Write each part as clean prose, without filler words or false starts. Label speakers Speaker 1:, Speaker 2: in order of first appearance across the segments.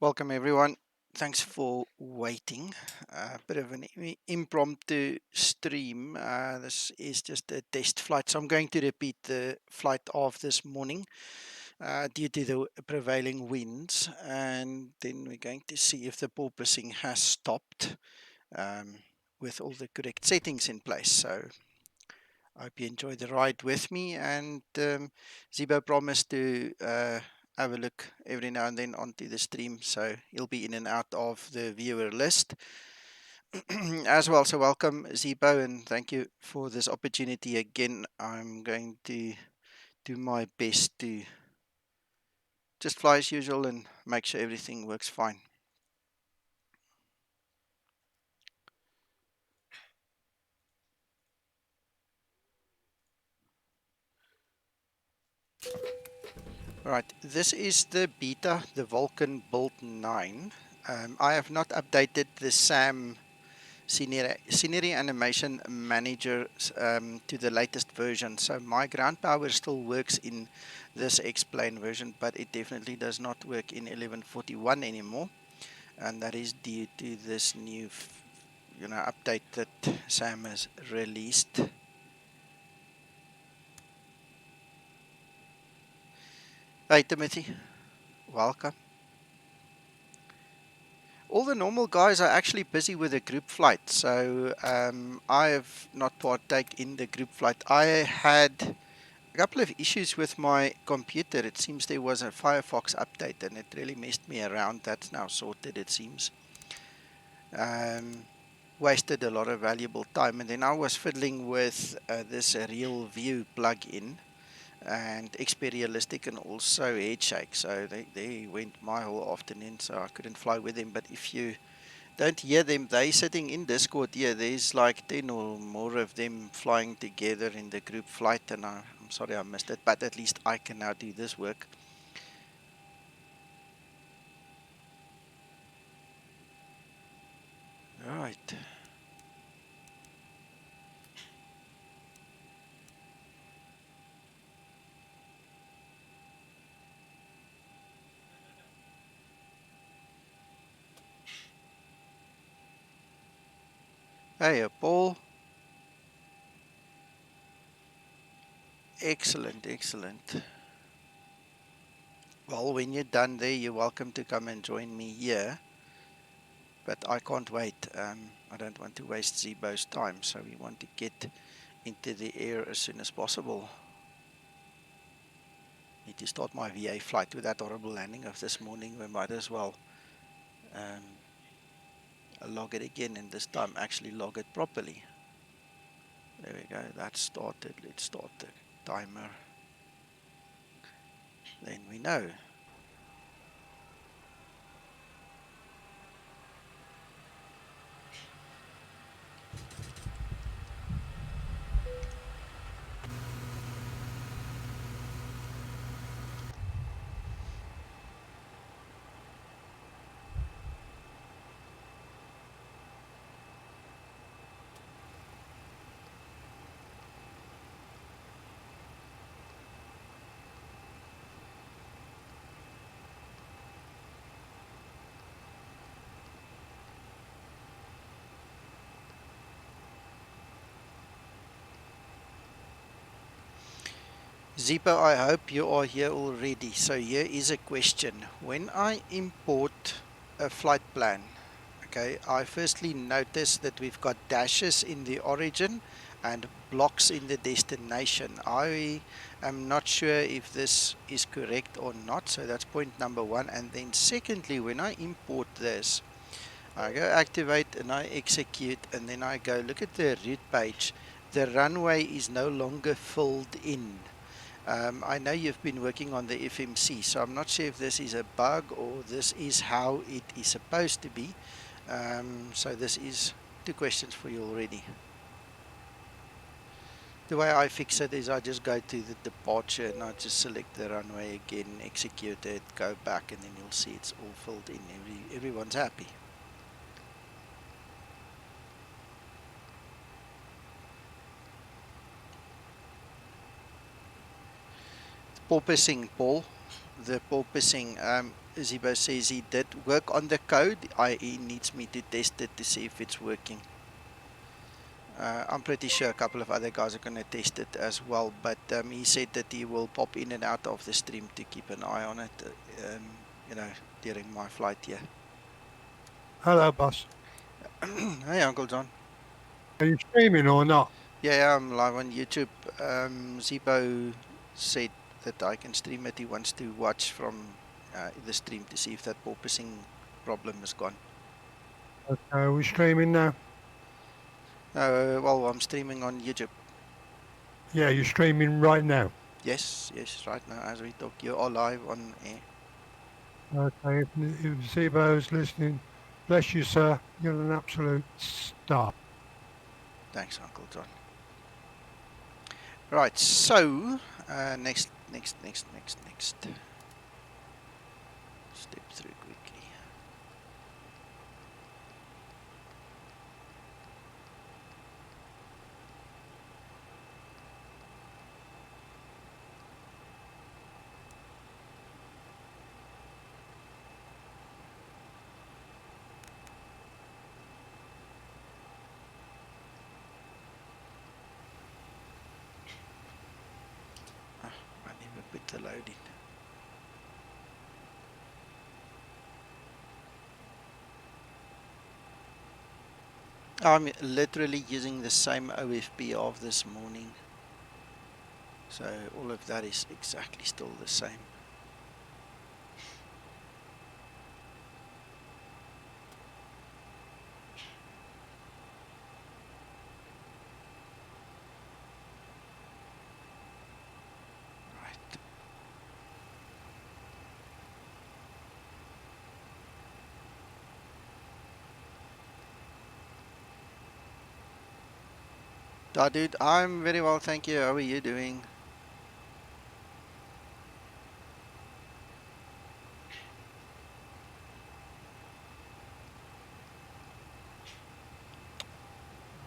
Speaker 1: Welcome everyone. Thanks for waiting. A bit of an impromptu stream. This is just a test flight, so I'm going to repeat the flight of this morning due to the prevailing winds, and then we're going to see if the porpoising has stopped um, with all the correct settings in place. So I hope you enjoy the ride with me, and Zibo promised to have a look every now and then onto the stream, so he'll be in and out of the viewer list as well. So welcome Zibo, and thank you for this opportunity again. I'm going to do my best to just fly as usual and make sure everything works fine. Right, this is the beta, the Vulcan Build 9. I have not updated the SAM Scenery Animation Manager to the latest version. So my ground power still works in this X-Plane version, but it definitely does not work in 1141 anymore. And that is due to this new update that SAM has released. Hey Timothy, welcome. All the normal guys are actually busy with a group flight, so I have not partake in the group flight. I had a couple of issues with my computer. It seems there was a Firefox update and it really messed me around. That's now sorted, it seems. Wasted a lot of valuable time, and then I was fiddling with this Real View plugin and Experialistic and also Headshake. So they went my whole afternoon, so I couldn't fly with them. But if you don't hear them, they sitting in Discord here. There's like 10 or more of them flying together in the group flight, and I'm sorry I missed it, but at least I can now do this work. Right. Hey, Paul. Excellent, excellent. Well, when you're done there, you're welcome to come and join me here. But I can't wait. I don't want to waste Zibo's time, so we want to get into the air as soon as possible. Need to start my VA flight with that horrible landing of this morning. We might as well log it again, and this time actually log it properly. There we go. That started. Let's start the timer. Then we know. Zibo, I hope you are here already. So here is a question. When I import a flight plan, okay, I firstly notice that we've got dashes in the origin and blocks in the destination. I am not sure if this is correct or not. So that's point number one. And then secondly, when I import this, I go activate and I execute, and then I go look at the route page. The runway is no longer filled in. I know you've been working on the FMC, so I'm not sure if this is a bug or this is how it is supposed to be. So this is two questions for you already. The way I fix it is I just go to the departure and I just select the runway again, execute it, go back, and then you'll see it's all filled in. Everyone's happy. Porpoising, Paul. The porpoising, Zibo says he did work on the code. He needs me to test it to see if it's working. I'm pretty sure a couple of other guys are going to test it as well, but he said that he will pop in and out of the stream to keep an eye on it, you know, during my flight here.
Speaker 2: Hello, boss.
Speaker 1: Hey, Uncle John.
Speaker 2: Are you streaming or not?
Speaker 1: Yeah, I'm live on YouTube. Zibo said that I can stream it. He wants to watch from the stream to see if that porpoising problem is gone.
Speaker 2: Okay, are we streaming now?
Speaker 1: Well, I'm streaming on YouTube.
Speaker 2: Yeah, you're streaming right now.
Speaker 1: Yes, right now as we talk, you are live on air.
Speaker 2: Okay, if Zibo's listening, bless you, sir. You're an absolute star.
Speaker 1: Thanks, Uncle John. Right, so next. Step through quickly. I never put the load in. I'm literally using the same OFP of this morning. So all of that is exactly still the same. Right. Dude, I'm very well, thank you. How are you doing?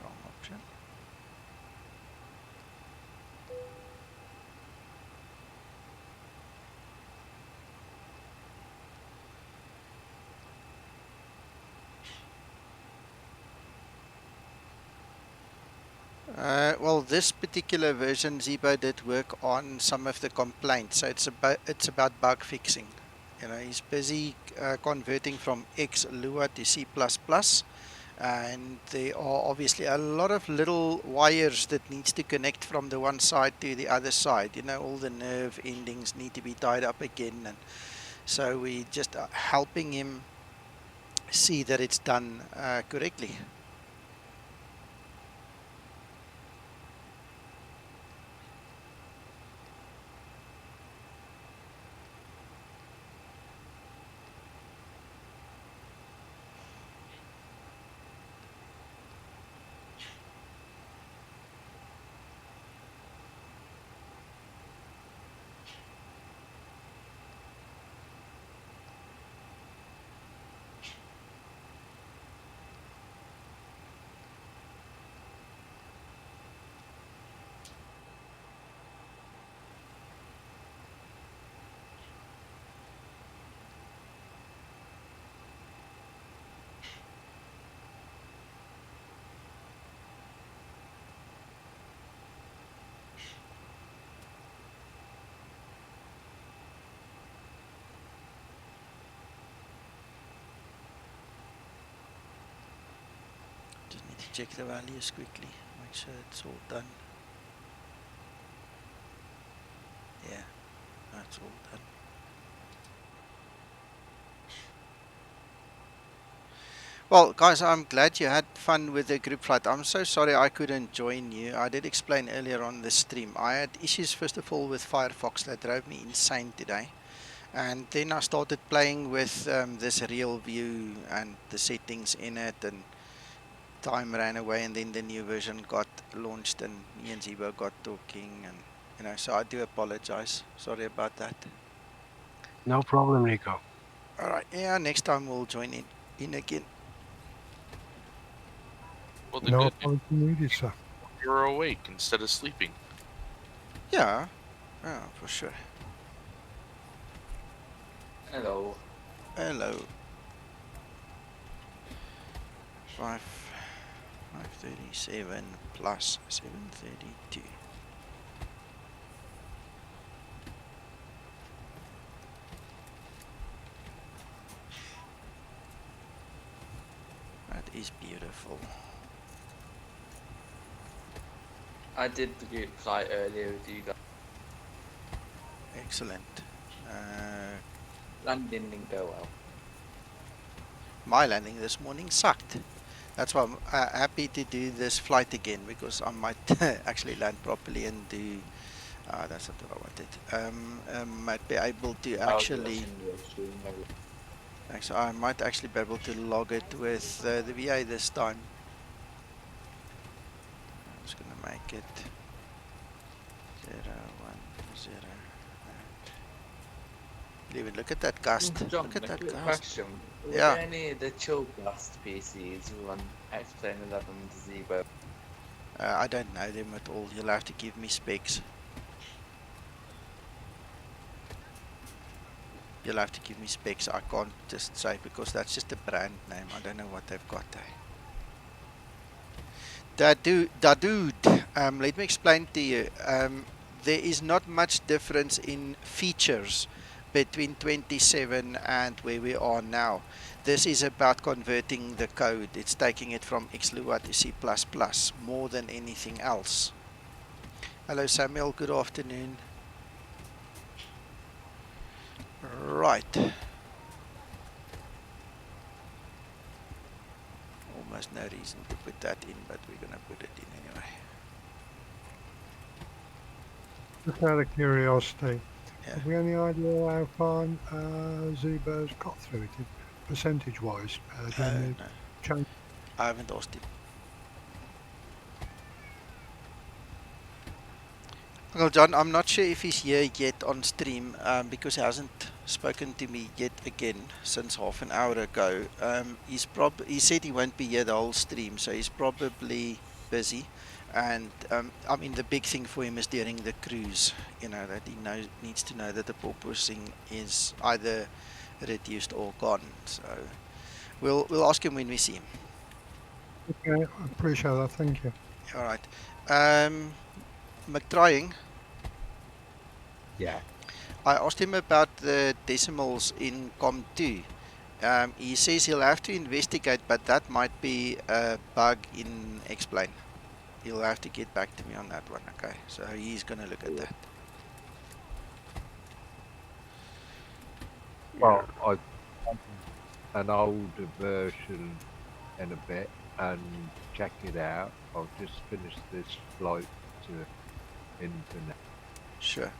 Speaker 1: Wrong option. Well, this particular version, Zibo did work on some of the complaints. So it's about bug fixing. You know, he's busy converting from X Lua to C++, and there are obviously a lot of little wires that needs to connect from the one side to the other side. You know, all the nerve endings need to be tied up again, and so we just are helping him see that it's done correctly. check the values quickly. Make sure it's all done. Yeah, that's all done. Well, guys, I'm glad you had fun with the group flight. I'm so sorry I couldn't join you. I did explain earlier on the stream. I had issues, first of all, with Firefox that drove me insane today. And then I started playing with this real view and the settings in it, and time ran away, and then the new version got launched, and me and Zibo got talking, and so I do apologize. Sorry about that.
Speaker 3: No problem, Nico.
Speaker 1: All right, yeah, next time we'll join in again.
Speaker 4: Well, the
Speaker 2: No
Speaker 4: good news,
Speaker 2: apology needed, sir.
Speaker 4: you're awake instead of sleeping.
Speaker 1: Yeah, for sure.
Speaker 5: Hello.
Speaker 1: Hello. 537 plus 732. That is beautiful.
Speaker 5: I did the group flight earlier with you guys.
Speaker 1: Excellent.
Speaker 5: Landing didn't go well.
Speaker 1: My landing this morning sucked. That's why I'm happy to do this flight again, because I might actually land properly and do. That's not what I wanted. Might be able to actually. Actually, I might actually be able to log it with the VA this time. I'm just gonna make it 010. Even look at that gust.
Speaker 5: John,
Speaker 1: Look at
Speaker 5: a
Speaker 1: that
Speaker 5: quick
Speaker 1: gust.
Speaker 5: question. Were
Speaker 1: Yeah.
Speaker 5: there any of the chill blast PCs run X-Plane 11 Zibo?
Speaker 1: I don't know them at all. You'll have to give me specs. You'll have to give me specs. I can't just say, because that's just a brand name. I don't know what they've got there. Dadood, let me explain to you. There is not much difference in features between 27 and where we are now. This is about converting the code. It's taking it from XLUA to C++ more than anything else. Hello Samuel, good afternoon. Right. Almost no reason to put that in, but we're going to put it in anyway.
Speaker 2: Just out of curiosity,
Speaker 1: Yeah.
Speaker 2: have we any idea how far Zibo's got through it, percentage-wise, doing the
Speaker 1: No,
Speaker 2: change?
Speaker 1: I haven't asked him. Well, John, I'm not sure if he's here yet on stream, because he hasn't spoken to me yet again since half an hour ago. He said he won't be here the whole stream, so he's probably busy. And I mean, the big thing for him is during the cruise, that he needs to know that the porpoising is either reduced or gone. So we'll ask him when we see him.
Speaker 2: Okay, I appreciate that. Thank you.
Speaker 1: All right. McTrying.
Speaker 6: Yeah.
Speaker 1: I asked him about the decimals in COM2. He says he'll have to investigate, but that might be a bug in Explain. He'll have to get back to me on that one, okay? So he's going to look at that.
Speaker 6: Well, I an older version in a bit and check it out. I'll just finish this flight to internet.
Speaker 1: Sure.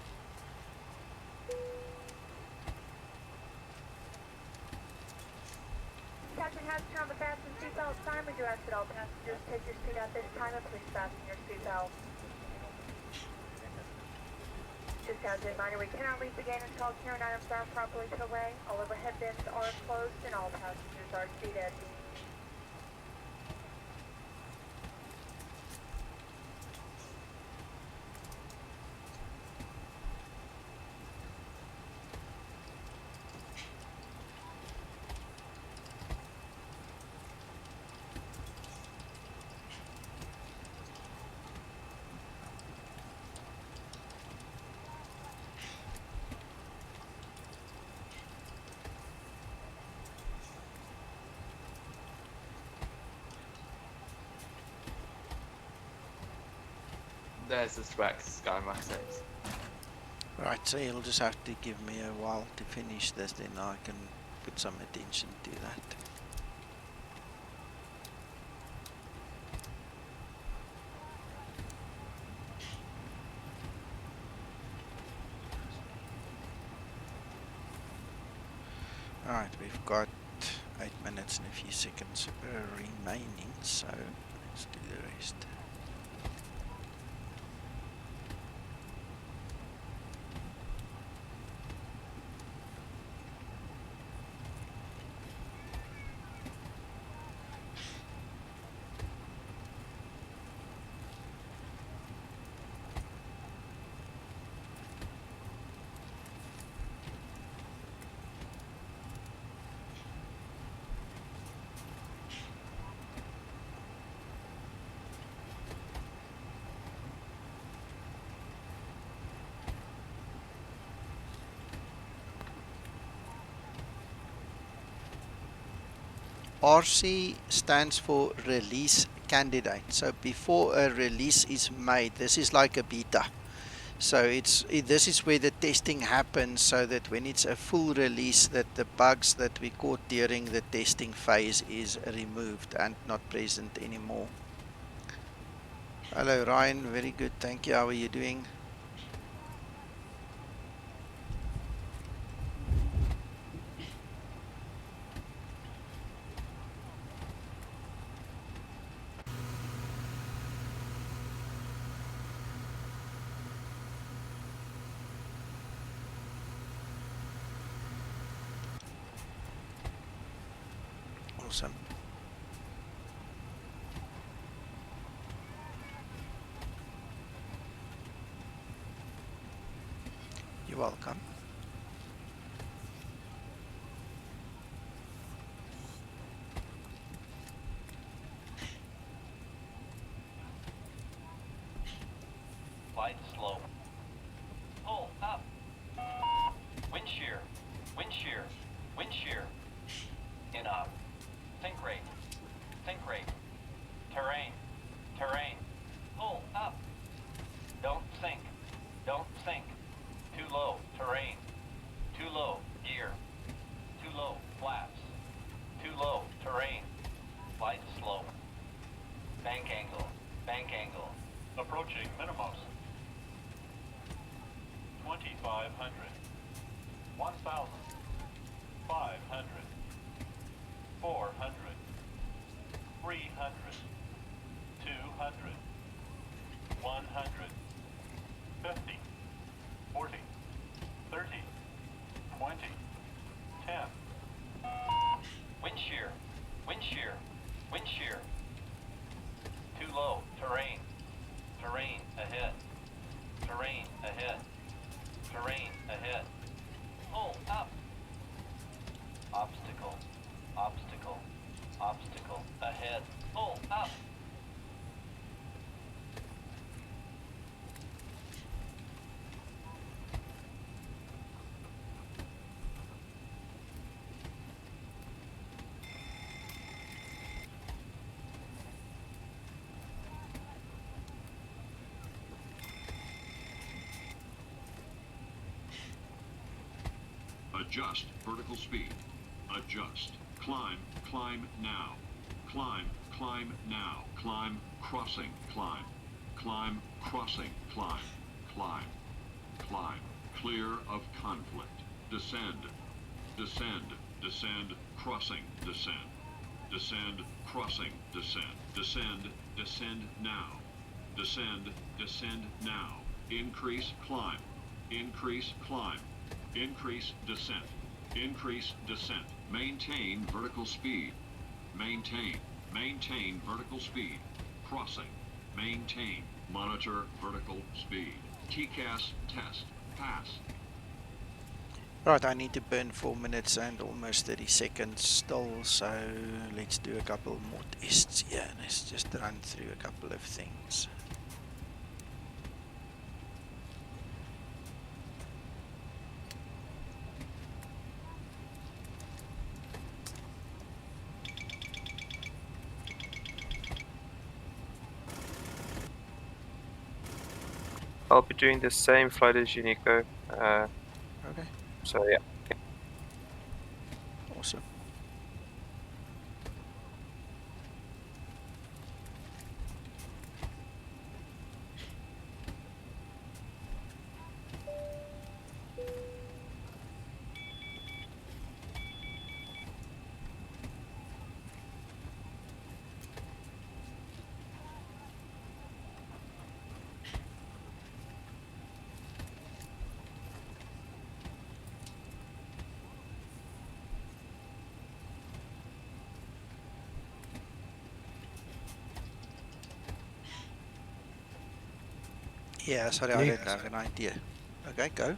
Speaker 7: Captain has turned on the fasten seatbelt sign. We do ask that all passengers take your seat at this time and please fasten your seatbelt. Just as a reminder, we cannot leave the gate until all carrying items are properly put away. All overhead bins are closed and all passengers are seated.
Speaker 5: There's the Strax Skymax 6.
Speaker 1: Right, so you'll just have to give me a while to finish this, then I can put some attention to that. Alright, we've got 8 minutes and a few seconds remaining, so let's do the rest. RC stands for release candidate. So before a release is made, this is like a beta. So this is where the testing happens, so that when it's a full release, that the bugs that we caught during the testing phase is removed and not present anymore. Hello Ryan, very good, thank you. How are you doing? Awesome. You're welcome.
Speaker 8: Light slow. Pull up. Wind shear. Wind shear. Wind shear. In up. Sink rate. Sink rate. Terrain. Terrain. Pull up. Don't sink. Don't sink. Too low. Terrain. Too low. Gear. Too low. Flaps. Too low. Terrain. Light slow. Bank angle. Bank angle. Approaching minimums. 2,500. 1,000. 500. 400. 300. 200. 100. 50. 40. 30. 20. 10. Wind shear. Wind shear. Wind shear. Too low. Terrain. Terrain ahead. Terrain ahead. Terrain ahead. Pull up. Obstacle. Obstacle. Obstacle ahead. Pull up.
Speaker 9: Adjust vertical speed. Adjust. Climb, climb now. Climb, climb now. Climb, crossing, climb. Climb, crossing, climb. Climb, climb. Clear of conflict. Descend. Descend. Descend, crossing, descend. Descend, crossing, descend. Descend, descend now. Descend, descend now. Increase climb. Increase climb. Increase descent. Increase descent. Maintain vertical speed. Maintain. Maintain vertical speed. Crossing. Maintain. Monitor vertical speed. TCAS test. Pass.
Speaker 1: Right, I need to burn 4 minutes and almost 30 seconds still, so let's do a couple more tests here. Let's just run through a couple of things.
Speaker 10: I'll be doing the same flight as you, Nico.
Speaker 1: Okay,
Speaker 10: So yeah.
Speaker 1: awesome. Yeah, sorry, I
Speaker 3: Nick?
Speaker 1: didn't have an idea. Okay, go.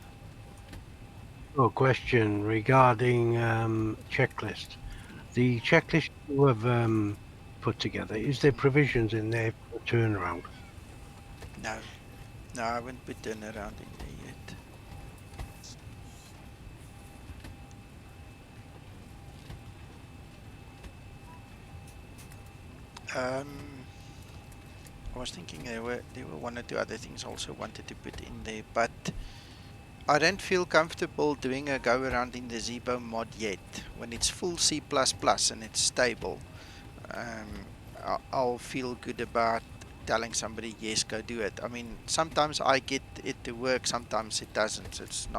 Speaker 3: Oh, question regarding checklist. The checklist you have put together, is there provisions in there for turnaround?
Speaker 1: No, no, I haven't put turnaround in there yet. I was thinking there were one or two other things I also wanted to put in there, but I don't feel comfortable doing a go around in the Zibo mod yet. When it's full C++ and it's stable, I'll feel good about telling somebody, yes, go do it. I mean, sometimes I get it to work, sometimes it doesn't. So it's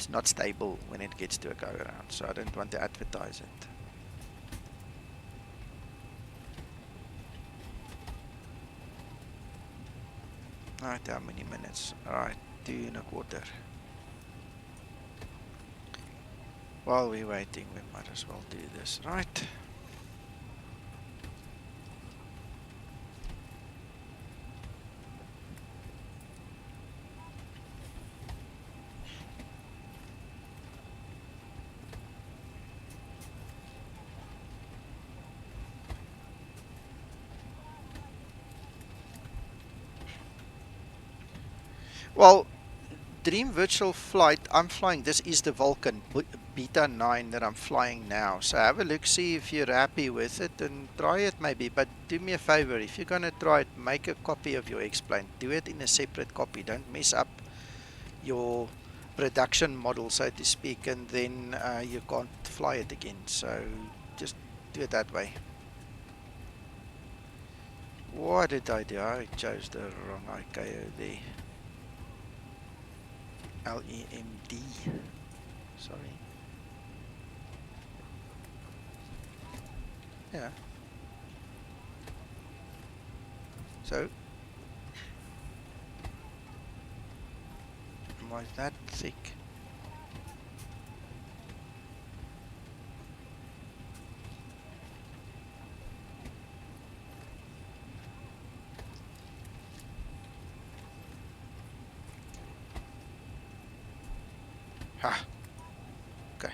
Speaker 1: not stable when it gets to a go around. So I don't want to advertise it. Alright, how many minutes? Alright, 2:15. While we're waiting, we might as well do this, right? Well, Dream Virtual Flight, I'm flying, this is the Vulcan Beta 9 that I'm flying now. So have a look, see if you're happy with it and try it maybe. But do me a favor, if you're going to try it, make a copy of your X-Plane. Do it in a separate copy. Don't mess up your production model, so to speak, and then you can't fly it again. So just do it that way. What did I do? I chose the wrong ICAO there. LEMD. Sorry. Yeah. So, why is that thick? Ha. Okay.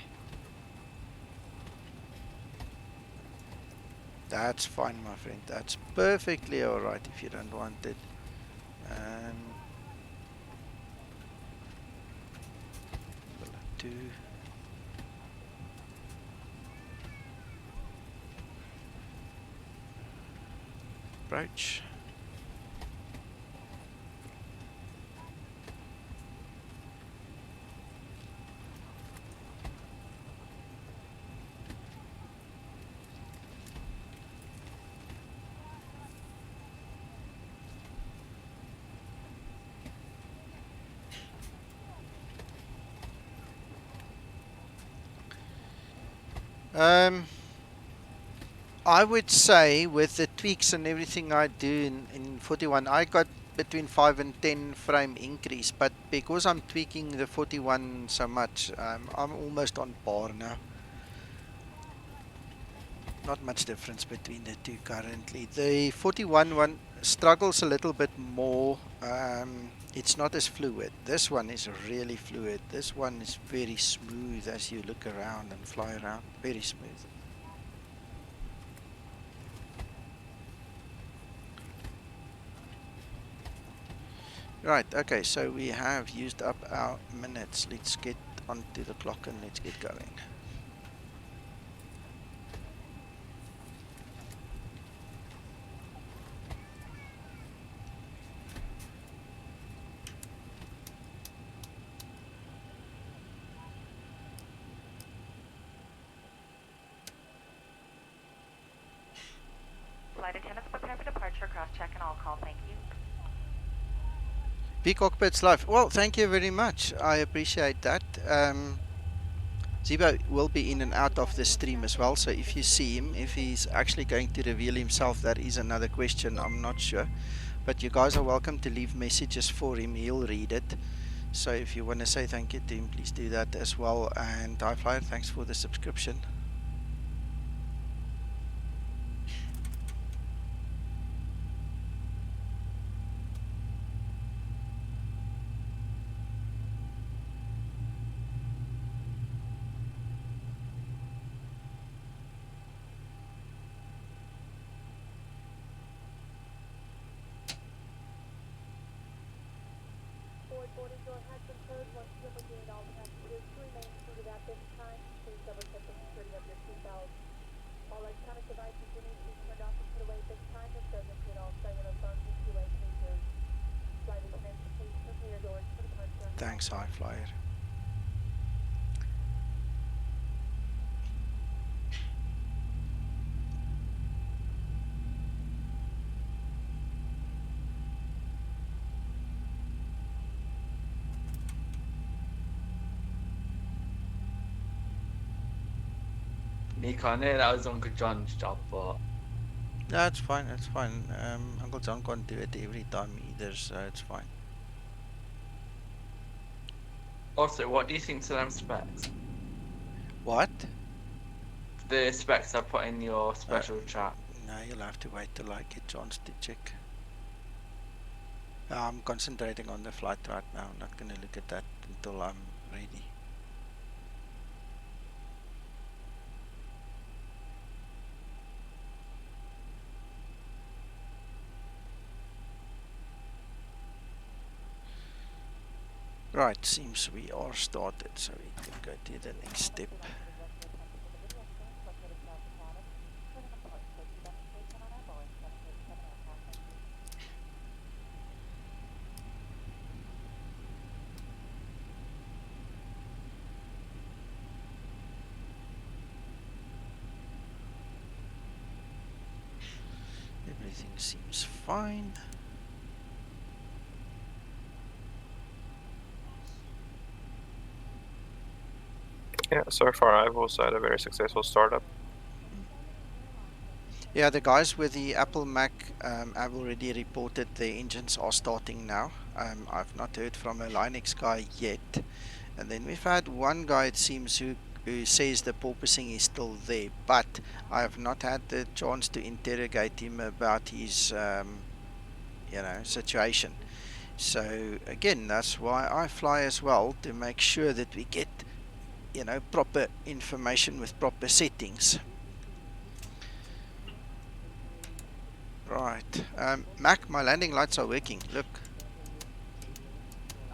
Speaker 1: That's fine, my friend. That's perfectly alright if you don't want it. We'll have to approach. I would say with the tweaks and everything I do in 41, I got between 5 and 10 frame increase, but because I'm tweaking the 41 so much, I'm almost on par now. Not much difference between the two currently. The 41 one struggles a little bit more. It's not as fluid. This one is really fluid. This one is very smooth as you look around and fly around. Very smooth. Right, okay, so we have used up our minutes. Let's get onto the clock and let's get going.
Speaker 7: Flight attendants prepare for departure, cross-check and all call, thank you.
Speaker 1: B Cockpits Live. Well, thank you very much. I appreciate that. Zibo will be in and out of the stream as well, so if you see him, if he's actually going to reveal himself, that is another question, I'm not sure. But you guys are welcome to leave messages for him, he'll read it. So if you want to say thank you to him, please do that as well. And High Flyer, thanks for the subscription.
Speaker 7: Boarding door has been closed. Once again, we need all passengers to remain seated at this time. Please double check the security of your seatbelts. All electronic devices will need to be turned off and put away at this time. This does include all cellular phones and two-way speakers. Flight attendants, please prepare your doors for departure.
Speaker 1: Thanks, High Flyer.
Speaker 5: Nico, I know that was Uncle John's job, but
Speaker 1: That's fine, that's fine. Uncle John can't do it every time either, so it's fine.
Speaker 5: also, what do you think to them specs?
Speaker 1: What?
Speaker 5: The specs I put in your special chat.
Speaker 1: No, you'll have to wait till I get chance to check. I'm concentrating on the flight right now. I'm not going to look at that until I'm ready. Right, seems we are started, so we can go to the next step. Everything seems fine.
Speaker 10: Yeah, so far I've also had a very successful startup.
Speaker 1: Yeah, the guys with the Apple Mac have already reported the engines are starting now. I've not heard from a Linux guy yet. And then we've had one guy, it seems, who says the porpoising is still there. But I have not had the chance to interrogate him about his, situation. So again, that's why I fly as well, to make sure that we get, proper information with proper settings. Right. Mac, my landing lights are working. Look.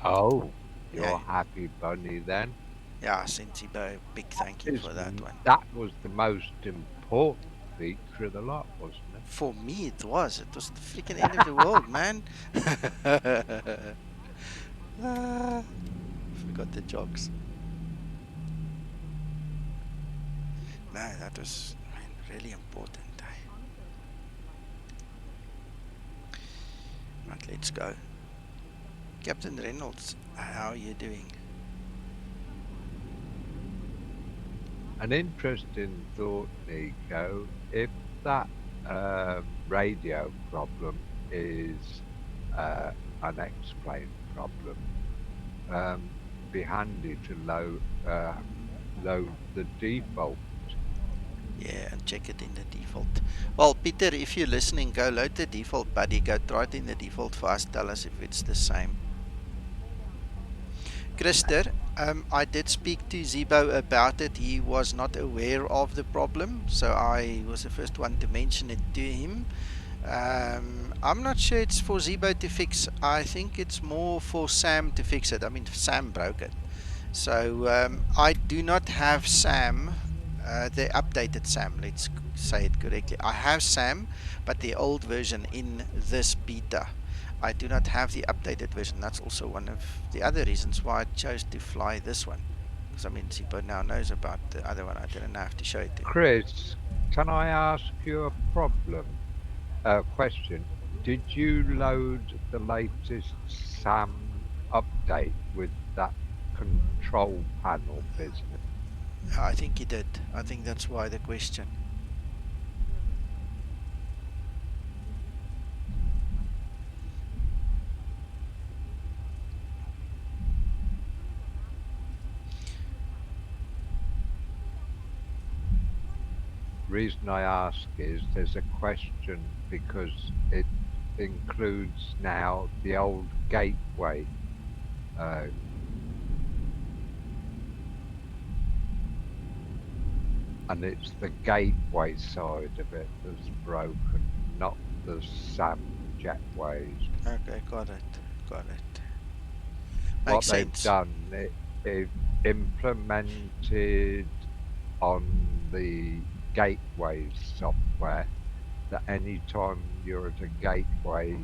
Speaker 6: Oh, you're
Speaker 1: Yeah.
Speaker 6: happy bunny then?
Speaker 1: Yeah, Zibo, big thank you for that one.
Speaker 6: That was the most important feature of the lot, wasn't it?
Speaker 1: For me, it was. It was the freaking end of the world, man. Forgot the jokes. No, that was really important. Right, let's go. Captain Reynolds, how are you doing?
Speaker 6: An interesting thought, Nico. If that radio problem is an unexplained problem, be handy to load the default.
Speaker 1: Yeah, and check it in the default. Well, Peter, if you're listening, go load the default, buddy. Go try it in the default for us. Tell us if it's the same. Christer, I did speak to Zibo about it. He was not aware of the problem, so I was the first one to mention it to him. I'm not sure it's for Zibo to fix. I think it's more for Sam to fix it. I mean, Sam broke it. So I do not have Sam, the updated Sam, let's say it correctly. I have Sam, but the old version in this beta. I do not have the updated version. That's also one of the other reasons why I chose to fly this one. Because I mean, Zibo now knows about the other one. I didn't have to show it to him.
Speaker 6: Chris, can I ask you a problem? Question: did you load the latest SAM update with that control panel business?
Speaker 1: I think he did. I think that's why the question.
Speaker 6: Reason I ask is there's a question because it includes now the old gateway. And it's the gateway side of it that's broken, not the SAM jetways.
Speaker 1: Okay, got it. Got it.
Speaker 6: What
Speaker 1: Makes
Speaker 6: they've
Speaker 1: sense.
Speaker 6: done, they've implemented on the gateway software that anytime you're at a gateway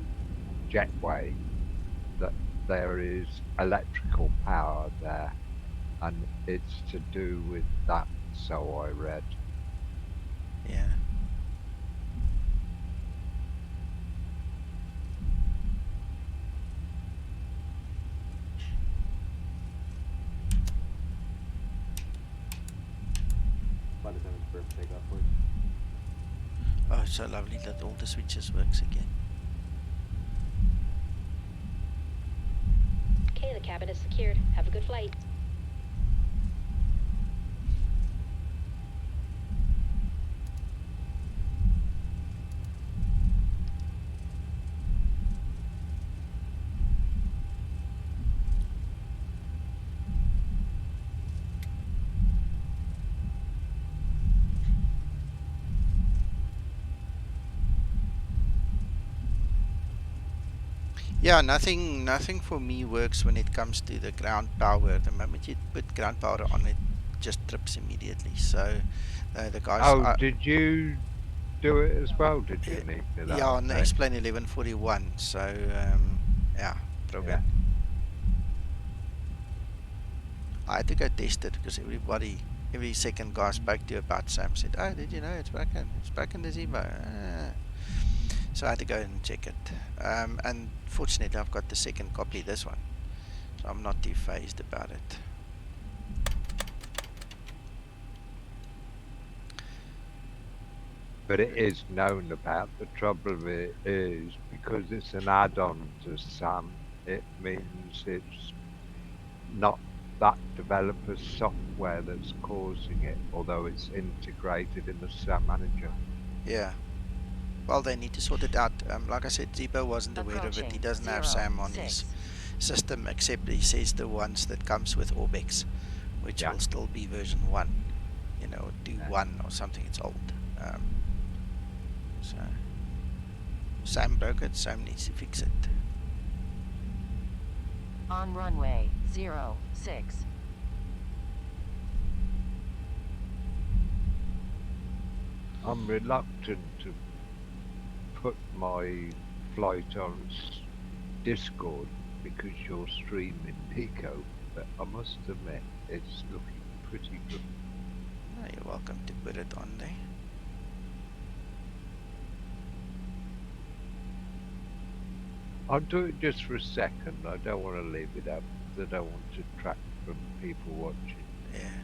Speaker 6: jetway, that there is electrical power there, and it's to do with that, so I read.
Speaker 1: Yeah. Oh, it's so lovely that all the switches works again.
Speaker 11: Okay, the cabin is secured. Have a good flight.
Speaker 1: Yeah, nothing for me works when it comes to the ground power. The moment you put ground power on it, just trips immediately. So the guys.
Speaker 6: Oh, did you do it as well? Did you need to that
Speaker 1: Yeah, on the
Speaker 6: update?
Speaker 1: Explain 1141. So yeah, broken. I had to go test it because every second guy I spoke to about Sam said, "Oh, did you know it's broken? It's broken the Zibo." So I had to go and check it. And fortunately, I've got the second copy of this one, so I'm not too phased about it.
Speaker 6: But it is known about. The trouble with it is because it's an add-on to SAM, it means it's not that developer's software that's causing it, although it's integrated in the SAM manager.
Speaker 1: Yeah. Well, they need to sort it out. Like I said, Zibo wasn't aware of it. He doesn't have SAM on his system, except he says the ones that comes with Orbex, which will still be version 1. You know, do 1 or something. It's old. So Sam broke it. Sam needs to fix it.
Speaker 11: On runway 06.
Speaker 6: I'm reluctant to put my flight on Discord because you're streaming Pico, but I must admit it's looking pretty good.
Speaker 1: Oh, you're welcome to put it on there.
Speaker 6: I'll do it just for a second. I don't want to leave it up because I don't want to detract from people watching.
Speaker 1: Yeah.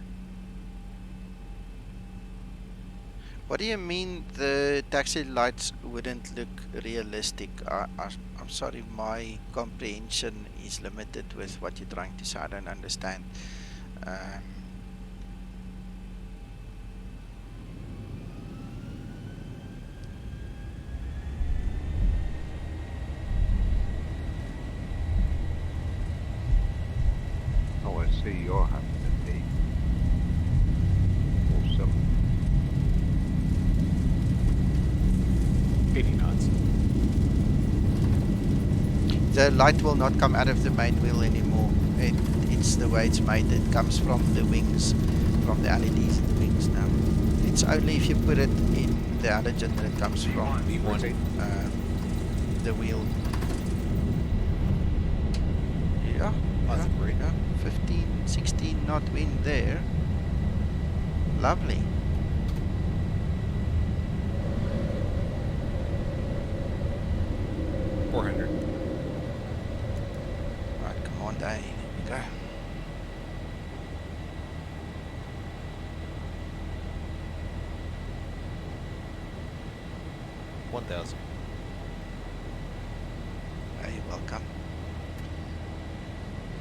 Speaker 1: What do you mean the taxi lights wouldn't look realistic? I'm sorry, my comprehension is limited with what you're trying to say. I don't understand.
Speaker 6: Oh, I see you're having a pee. Awesome.
Speaker 12: 80 knots.
Speaker 1: The light will not come out of the main wheel anymore. It's the way it's made. It comes from the wings, from the LEDs in the wings now. It's only if you put it in the halogen that it comes from the wheel. Yeah, yeah, 15, 16 knot wind there. Lovely.
Speaker 12: 400.
Speaker 1: Right, command A. There we go.
Speaker 12: 1,000.
Speaker 1: Hey, welcome.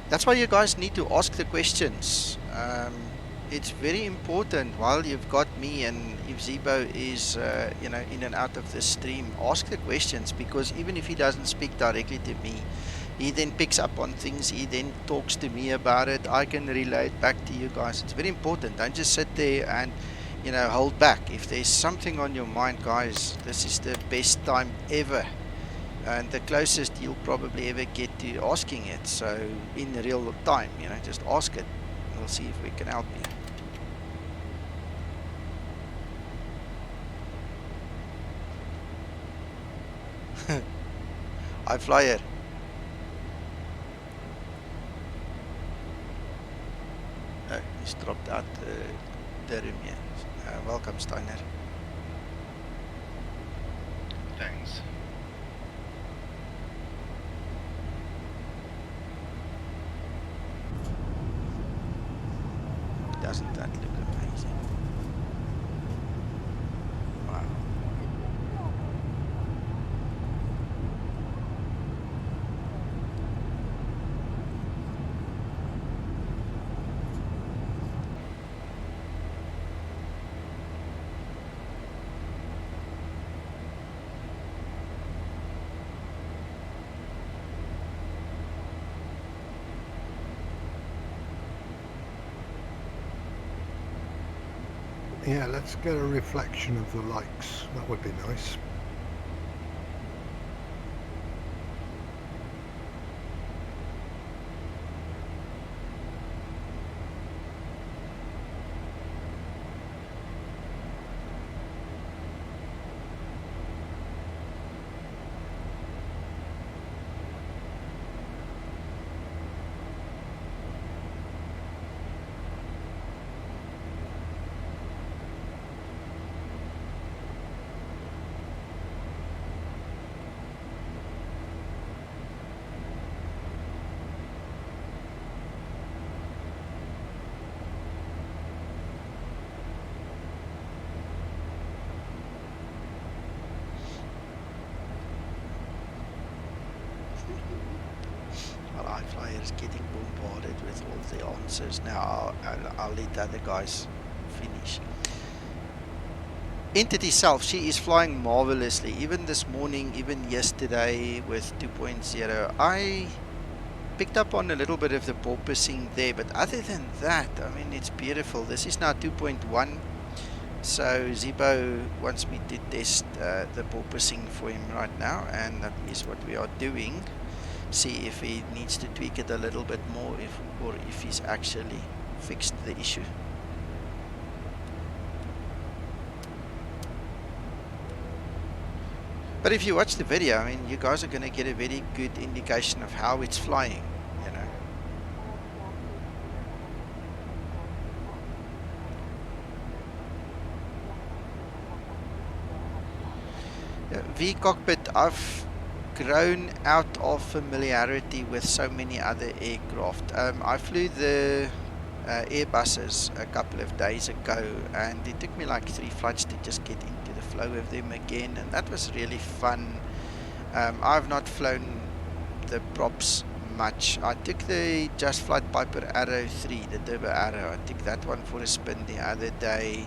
Speaker 1: That's why you guys need to ask the questions. It's very important while you've got me, and if Zibo is, you know, in and out of the stream, ask the questions, because even if he doesn't speak directly to me, he then picks up on things, he then talks to me about it, I can relay it back to you guys. It's very important. Don't just sit there and, you know, hold back. If there's something on your mind, guys, this is the best time ever, and the closest you'll probably ever get to asking it. So in real time, you know, just ask it, and we'll see if we can help you. Hi, Flyer. Oh, he's dropped out the room here. Welcome, Steiner.
Speaker 13: Thanks.
Speaker 1: Doesn't that look amazing? Wow.
Speaker 2: Yeah, let's get a reflection of the lights. That would be nice.
Speaker 1: Well, iFlyer is getting bombarded with all the answers now. I'll let the other guys finish. Entity self, she is flying marvelously. Even this morning, even yesterday with 2.0, I picked up on a little bit of the porpoising there, but other than that, I mean, it's beautiful. This is now 2.1, so Zibo wants me to test the porpoising for him right now, and that is what we are doing. See if he needs to tweak it a little bit more, or if he's actually fixed the issue. But if you watch the video, I mean, you guys are going to get a very good indication of how it's flying, you know. V-cockpit, I've grown out of familiarity with so many other aircraft. I flew the Airbuses a couple of days ago, and it took me like 3 flights to just get into the flow of them again, and that was really fun. I've not flown the props much. I took the Just Flight Piper Arrow 3, the Turbo Arrow. I took that one for a spin the other day.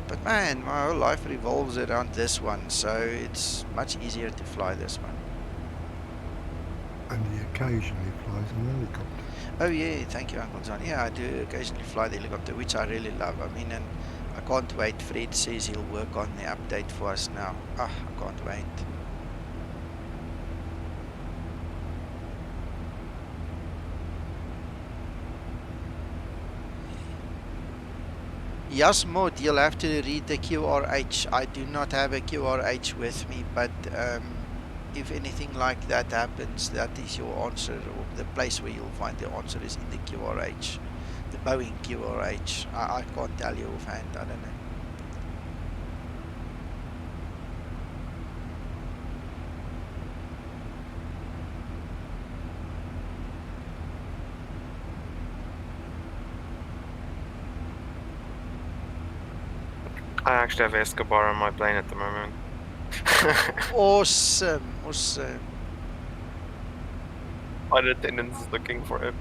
Speaker 1: But man, my whole life revolves around this one, so it's much easier to fly this one.
Speaker 2: And he occasionally flies an helicopter.
Speaker 1: Oh yeah, thank you, Uncle John. Yeah, I do occasionally fly the helicopter, which I really love. I mean, and I can't wait. Fred says he'll work on the update for us now. I can't wait. Yes, Mod, you'll have to read the QRH. I do not have a QRH with me, but if anything like that happens, that is your answer, or the place where you'll find the answer is in the QRH, the Boeing QRH. I can't tell you offhand, I don't know.
Speaker 10: I actually have Escobar on my plane at the moment.
Speaker 1: Awesome, awesome.
Speaker 10: Flight attendant is looking for him.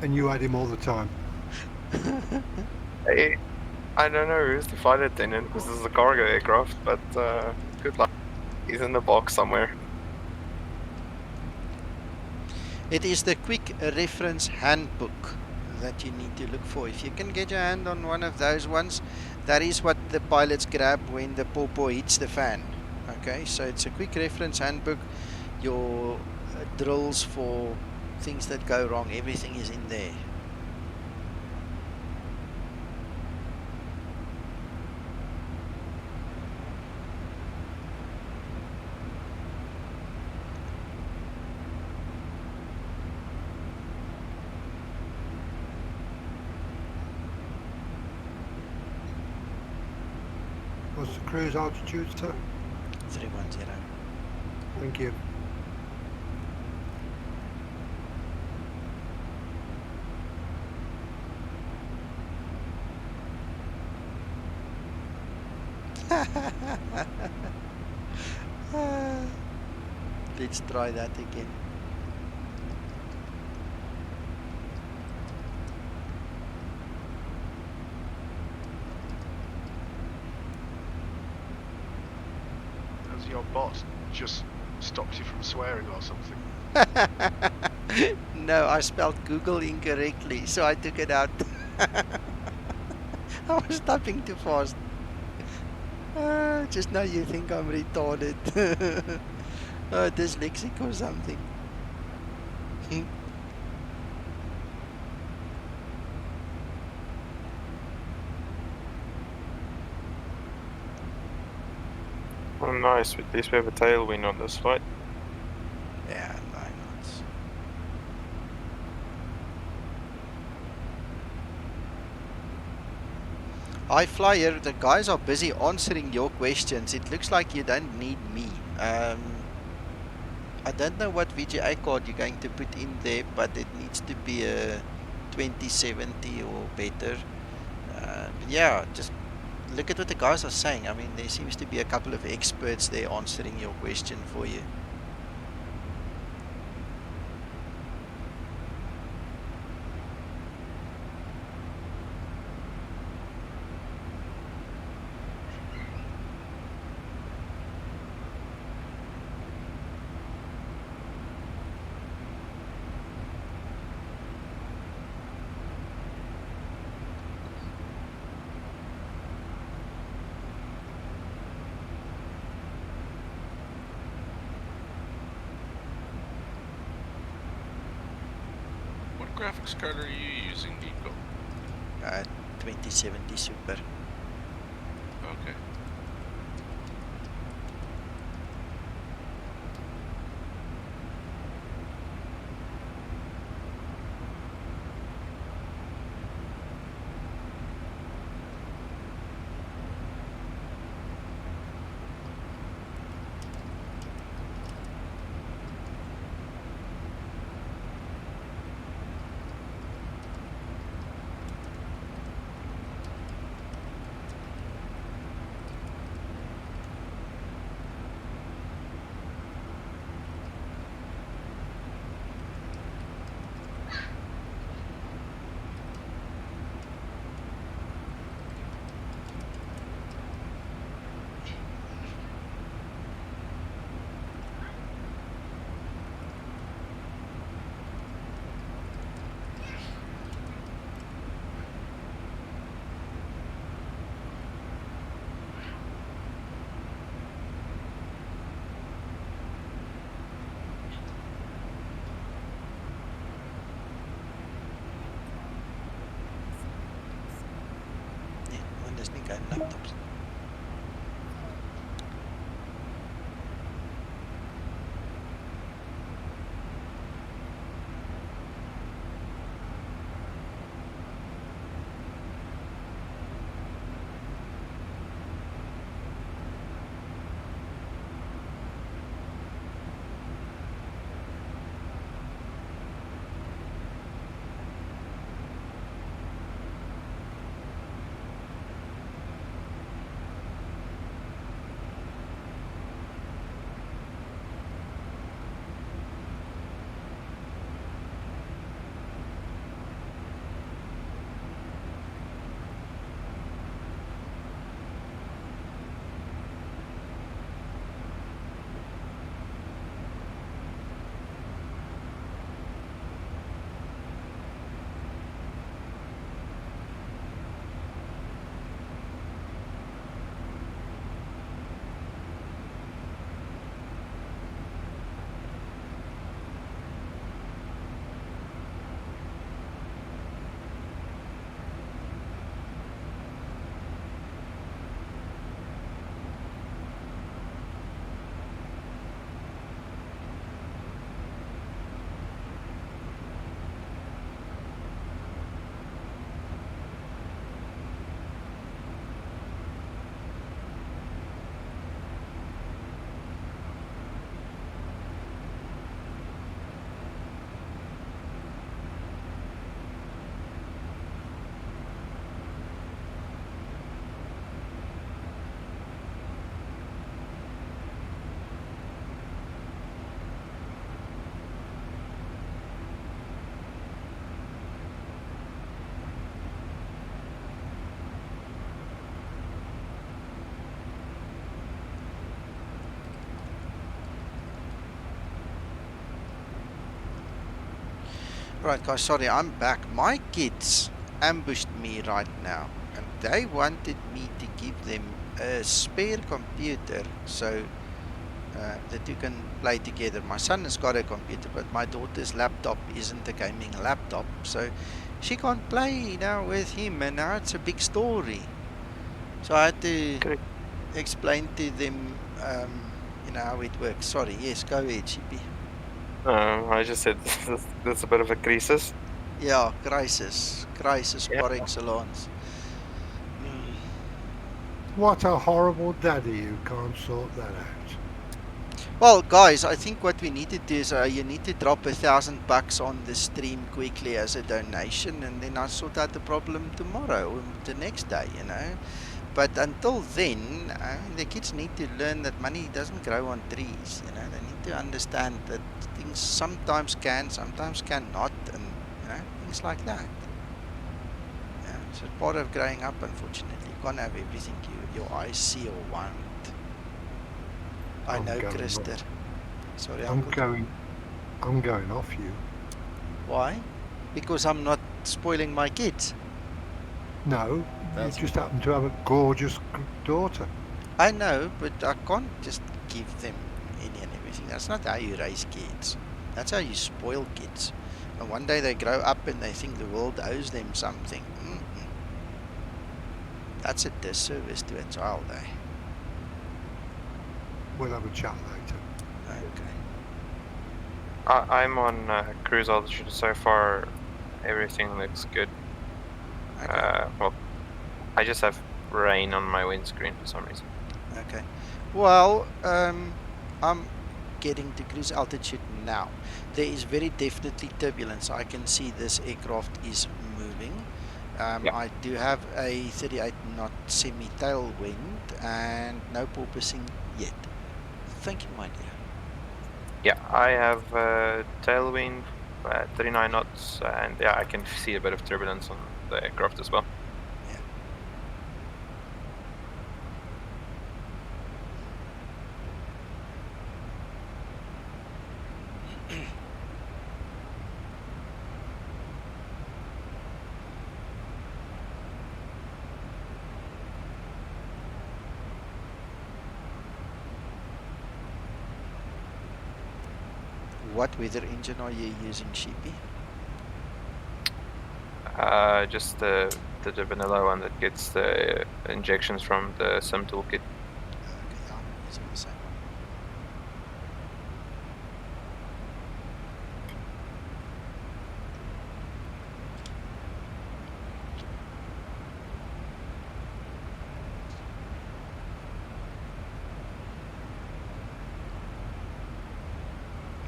Speaker 2: And you had him all the time.
Speaker 10: Hey, I don't know who's the flight attendant because this is a cargo aircraft, but good luck. He's in the box somewhere.
Speaker 1: It is the quick reference handbook that you need to look for. If you can get your hand on one of those ones, that is what the pilots grab when the pawpaw hits the fan. Okay, so it's a quick reference handbook. Your drills for things that go wrong, everything is in there.
Speaker 2: What's the cruise altitude, sir?
Speaker 1: 310.
Speaker 2: Thank you.
Speaker 1: Let's try that again.
Speaker 12: Has your bot just stopped you from swearing or something?
Speaker 1: No, I spelled Google incorrectly, so I took it out. I was typing too fast. Just now you think I'm retarded. Dyslexic or something.
Speaker 10: Oh, nice. At least we have a tailwind on this flight.
Speaker 1: Yeah, 9 knots. Hi Flyer, the guys are busy answering your questions. It looks like you don't need me. I don't know what VGA card you're going to put in there, but it needs to be a 2070 or better. But yeah, just look at what the guys are saying. I mean, there seems to be a couple of experts there answering your question for you.
Speaker 4: What graphics card are you using, Nico?
Speaker 1: 2070 Super.
Speaker 4: Okay.
Speaker 1: Nee, man, dis nie game laptops. Right, guys, sorry, I'm back. My kids ambushed me right now, and they wanted me to give them a spare computer so that you can play together. My son has got a computer, but my daughter's laptop isn't a gaming laptop, so she can't play now with him, and now it's a big story. So I had to explain to them, how it works. Sorry, yes, go ahead, Shippy.
Speaker 10: I just said that's a bit of a crisis.
Speaker 1: Yeah, crisis par excellence.
Speaker 2: What a horrible daddy who can't sort that out.
Speaker 1: Well, guys, I think what we need to do is you need to drop $1,000 on the stream quickly as a donation, and then I'll sort out the problem tomorrow or the next day, But until then, the kids need to learn that money doesn't grow on trees, They need to understand that things sometimes can, sometimes cannot, and, things like that. Yeah, it's a part of growing up, unfortunately. You can't have everything your eyes see or want. I know, Krister. Sorry,
Speaker 2: I'm going off you.
Speaker 1: Why? Because I'm not spoiling my kids.
Speaker 2: No, you just happen to have a gorgeous daughter.
Speaker 1: I know, but I can't just give them any and everything. That's not how you raise kids. That's how you spoil kids. And one day they grow up and they think the world owes them something. That's a disservice to a child,
Speaker 2: We'll have a chat later.
Speaker 1: Okay.
Speaker 10: I'm on cruise altitude so far. Everything looks good.
Speaker 1: Okay.
Speaker 10: Well, I just have rain on my windscreen for some reason.
Speaker 1: Okay. Well, I'm getting to cruise altitude now. There is very definitely turbulence. I can see this aircraft is moving. I do have a 38 knot semi-tailwind and no porpoising yet. Thank you, my dear.
Speaker 10: Yeah, I have tailwind, 39 knots, and yeah, I can see a bit of turbulence on the aircraft as well.
Speaker 1: What weather engine are you using, Sheepy?
Speaker 10: Just the vanilla one that gets the injections from the sim toolkit.
Speaker 1: Okay, yeah, I'm using the same one.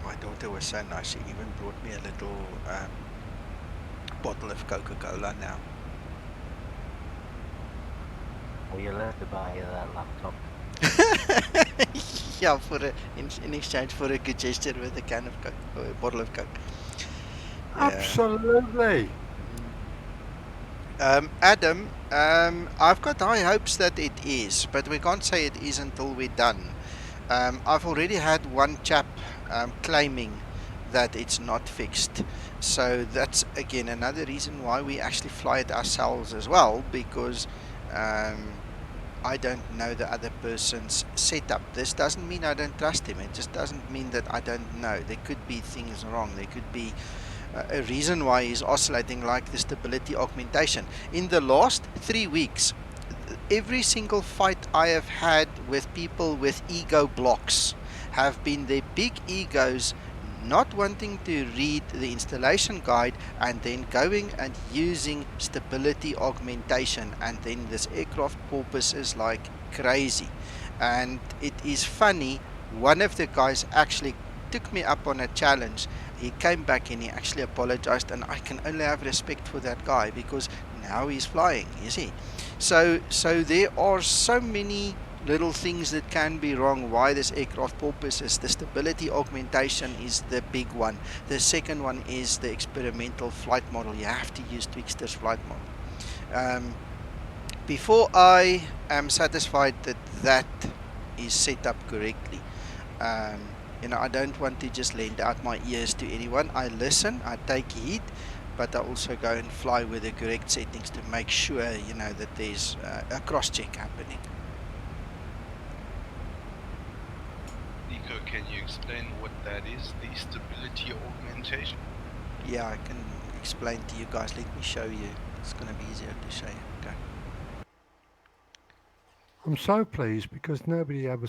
Speaker 1: My daughter was so nice. She even brought me a little bottle of Coca-Cola now.
Speaker 13: Were you allowed to buy that laptop?
Speaker 1: Yeah, in exchange for a good gesture with a can of Coke, or a bottle of Coke. Yeah.
Speaker 2: Absolutely.
Speaker 1: Adam, I've got high hopes that it is, but we can't say it is until we're done. I've already had one chap claiming that it's not fixed. So that's again another reason why we actually fly it ourselves as well, because I don't know the other person's setup. This doesn't mean I don't trust him. It just doesn't mean that I don't know. There could be things wrong. There could be a reason why he's oscillating, like the stability augmentation. In the last 3 weeks, every single fight I have had with people with ego blocks have been their big egos not wanting to read the installation guide and then going and using stability augmentation, and then this aircraft porpoises like crazy. And it is funny, one of the guys actually took me up on a challenge. He came back and he actually apologized, and I can only have respect for that guy because now he's flying, you see. So there are so many little things that can be wrong why this aircraft porpoises. The stability augmentation is the big one. The second one is the experimental flight model. You have to use Twixtor's flight model. Before I am satisfied that that is set up correctly, You know, I don't want to just lend out my ears to anyone. I listen, I take heed, but I also go and fly with the correct settings to make sure, you know, that there's a cross-check happening.
Speaker 4: Nico, can you explain what that is, the stability augmentation?
Speaker 1: Yeah, I can explain to you guys. Let me show you. It's going to be easier to show you. Okay.
Speaker 2: I'm so pleased because nobody ever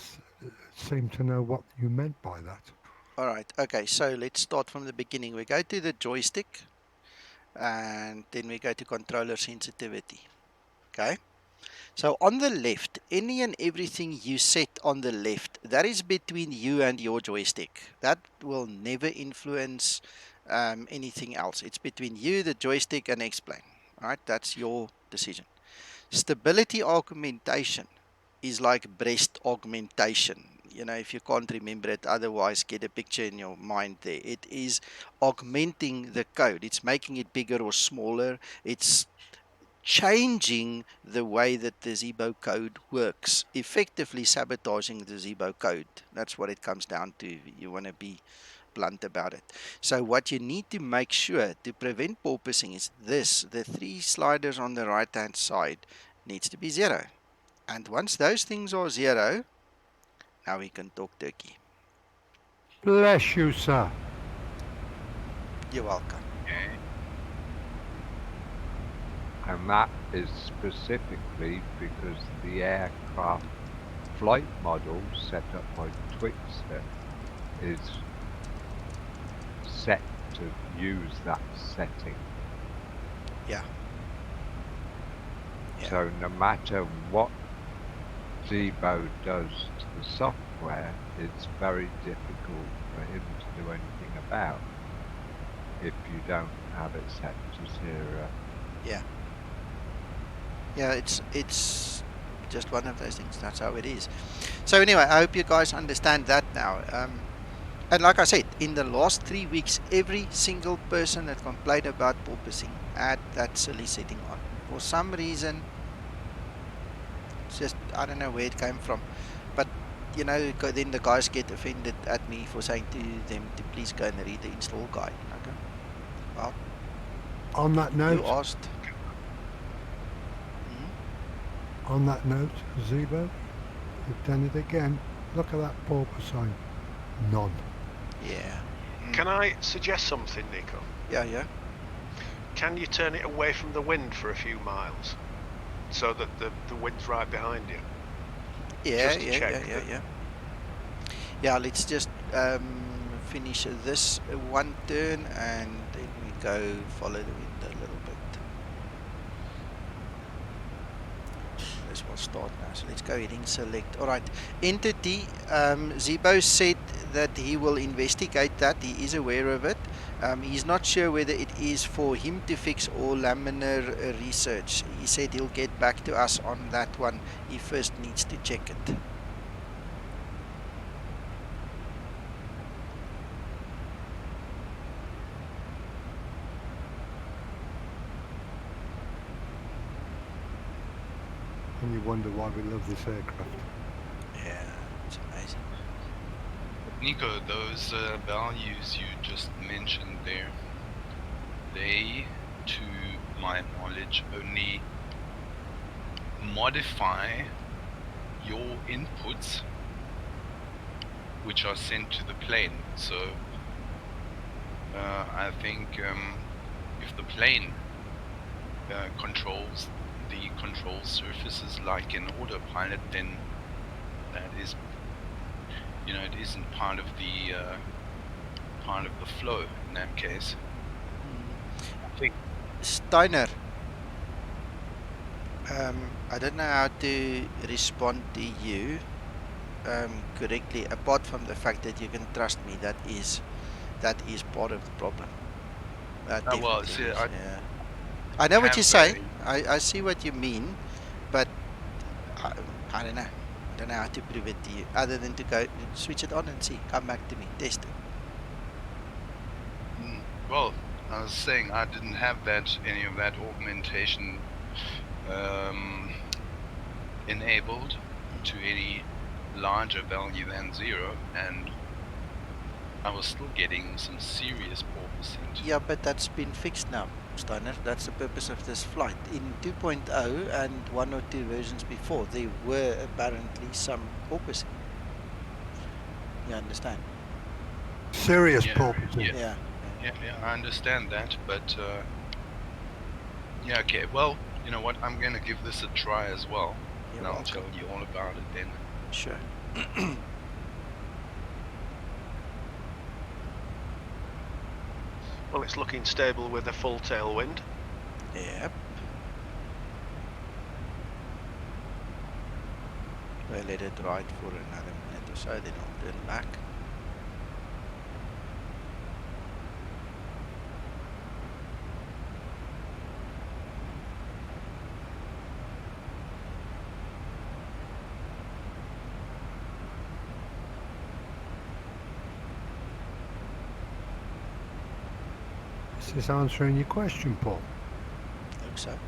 Speaker 2: seemed to know what you meant by that.
Speaker 1: All right. Okay. So let's start from the beginning. We go to the joystick and then we go to controller sensitivity. Okay. So on the left, any and everything you set on the left, that is between you and your joystick. That will never influence anything else. It's between you, the joystick, and X-plane. All right. That's your decision. Stability augmentation is like breast augmentation. You know, if you can't remember it, otherwise get a picture in your mind there. It is augmenting the code. It's making it bigger or smaller. It's changing the way that the Zibo code works, effectively sabotaging the Zibo code. That's what it comes down to. You want to be blunt about it. So what you need to make sure to prevent porpoising is this: the three sliders on the right hand side needs to be 0. And once those things are 0, now we can talk turkey.
Speaker 2: Bless you, sir.
Speaker 1: You're welcome.
Speaker 4: Okay.
Speaker 6: And that is specifically because the aircraft flight model set up by Twixter is set to use that setting.
Speaker 1: Yeah.
Speaker 6: So no matter what Zibo does to the software, it's very difficult for him to do anything about if you don't have it set to 0.
Speaker 1: Yeah. Yeah, it's just one of those things. That's how it is. So anyway, I hope you guys understand that now. And like I said, in the last 3 weeks, every single person that complained about porpoising had that silly setting on. For some reason, it's just, I don't know where it came from. But, you know, then the guys get offended at me for saying to them to please go and read the install guide. Okay. Well,
Speaker 2: On that note,
Speaker 1: you asked.
Speaker 2: On that note, Zibo, you've done it again. Look at that porpoising. None.
Speaker 1: Yeah.
Speaker 12: Can I suggest something, Nico?
Speaker 1: Yeah, yeah.
Speaker 12: Can you turn it away from the wind for a few miles so that the wind's right behind you?
Speaker 1: Yeah,
Speaker 12: Just to check
Speaker 1: yeah. Yeah, let's just finish this one turn and then we go follow the wind a little bit. This will start now. So let's go ahead and select. All right. Entity. Zibo said that he will investigate that. He is aware of it. He's not sure whether it is for him to fix or laminar research. He said he'll get back to us on that one. He first needs to check it.
Speaker 2: And you wonder why we love this aircraft.
Speaker 1: Yeah, it's amazing.
Speaker 4: Nico, those values you just mentioned there, they, to my knowledge, only modify your inputs which are sent to the plane. So I think if the plane controls the control surfaces like an autopilot, then that is, you know, it isn't part of the flow in that case. I think
Speaker 1: Steiner, I don't know how to respond to you correctly, apart from the fact that you can trust me. That is part of the problem.
Speaker 4: well, see,
Speaker 1: Yeah. I know what you're saying. I see what you mean, but I don't know. I don't know how to prove it to you, other than to go switch it on and see. Come back to me, test it.
Speaker 4: Well, I was saying I didn't have any of that augmentation enabled to any larger value than 0, and I was still getting some serious porpoising.
Speaker 1: Yeah, but that's been fixed now, Steiner. That's the purpose of this flight. In 2.0 and one or two versions before, there were apparently some porpoising. You understand?
Speaker 2: Serious
Speaker 4: Yeah,
Speaker 2: porpoising.
Speaker 1: Yeah.
Speaker 4: yeah, I understand that, but yeah, okay. Well, you know what? I'm gonna give this a try as well,
Speaker 1: You're
Speaker 4: and I'll
Speaker 1: welcome.
Speaker 4: tell you all about it then.
Speaker 1: Sure.
Speaker 12: Well, it's looking stable with a full tailwind.
Speaker 1: Yep. We'll let it ride for another minute or so, then I'll turn back.
Speaker 2: Is this answering your question, Paul?
Speaker 1: Looks so.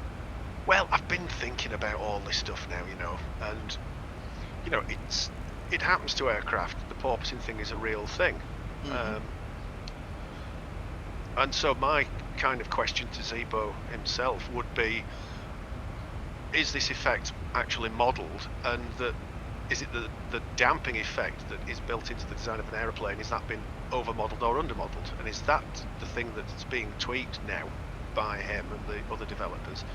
Speaker 12: Well, I've been thinking about all this stuff now, and it happens to aircraft. The porpoising thing is a real thing. And so my kind of question to Zibo himself would be, is this effect actually modelled, and is it the damping effect that is built into the design of an aeroplane, is that been over-modelled or under-modelled? And is that the thing that's being tweaked now by him and the other developers?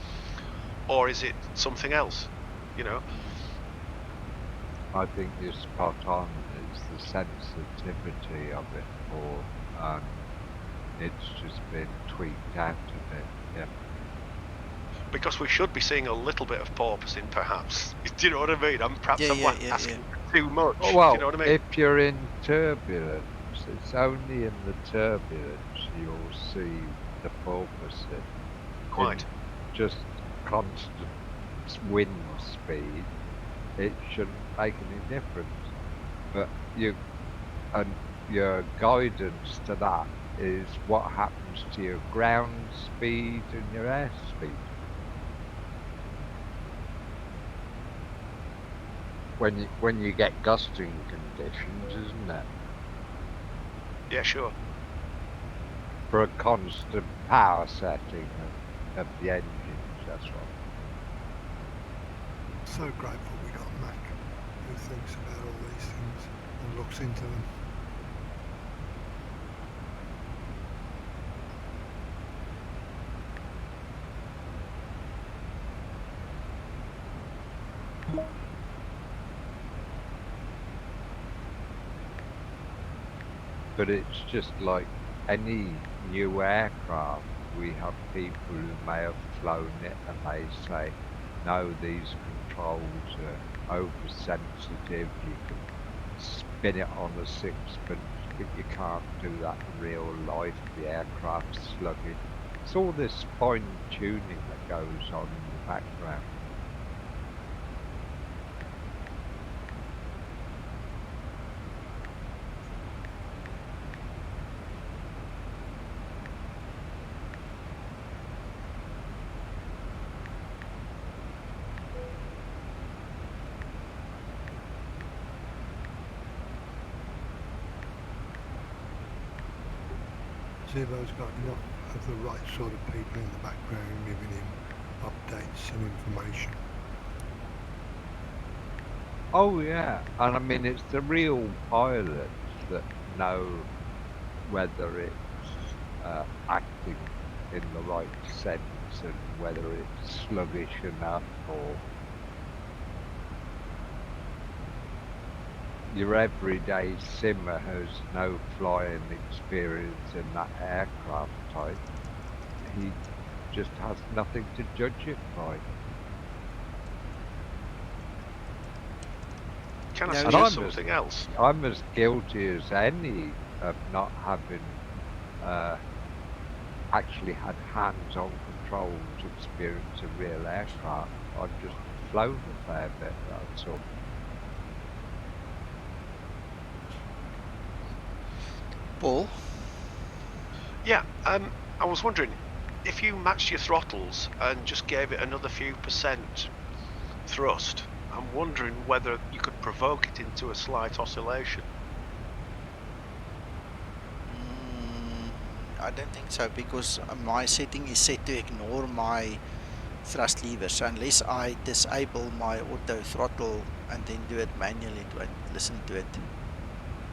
Speaker 12: Or is it something else,
Speaker 6: I think you're spot on. It's the sensitivity of it all, and it's just been tweaked out a bit, yeah.
Speaker 12: Because we should be seeing a little bit of porpoising, perhaps. Do you know what I mean? I'm asking too much.
Speaker 6: Oh, well,
Speaker 12: do you know what I mean?
Speaker 6: if you're in turbulence, it's only in the turbulence you'll see the porpoising.
Speaker 12: Quite.
Speaker 6: In just constant wind speed, it shouldn't make any difference. But your guidance to that is what happens to your ground speed and your air speed. When you get gusting conditions, isn't it?
Speaker 12: Yeah, sure.
Speaker 6: For a constant power setting of the engines, that's right.
Speaker 2: So grateful we got Mac, who thinks about all these things and looks into them.
Speaker 6: But it's just like any new aircraft, we have people who may have flown it and they say, no, these controls are oversensitive, you can spin it on a sixpence, but you can't do that in real life, the aircraft's sluggish. It's all this fine tuning that goes on in the background.
Speaker 2: Zibo's got enough of the right sort of people in the background giving him updates and information.
Speaker 6: Oh yeah, and I mean it's the real pilots that know whether it's acting in the right sense and whether it's sluggish enough, or your everyday simmer has no flying experience in that aircraft type. He just has nothing to judge it by.
Speaker 12: Can I suggest something else?
Speaker 6: I'm as guilty as any of not having actually had hands-on controls experience of real aircraft. I've just flown a fair bit, that's all.
Speaker 1: Paul?
Speaker 12: Yeah, I was wondering, if you matched your throttles and just gave it another few percent thrust, I'm wondering whether you could provoke it into a slight oscillation.
Speaker 1: I don't think so, because my setting is set to ignore my thrust levers. So unless I disable my auto throttle and then do it manually, it won't listen to it.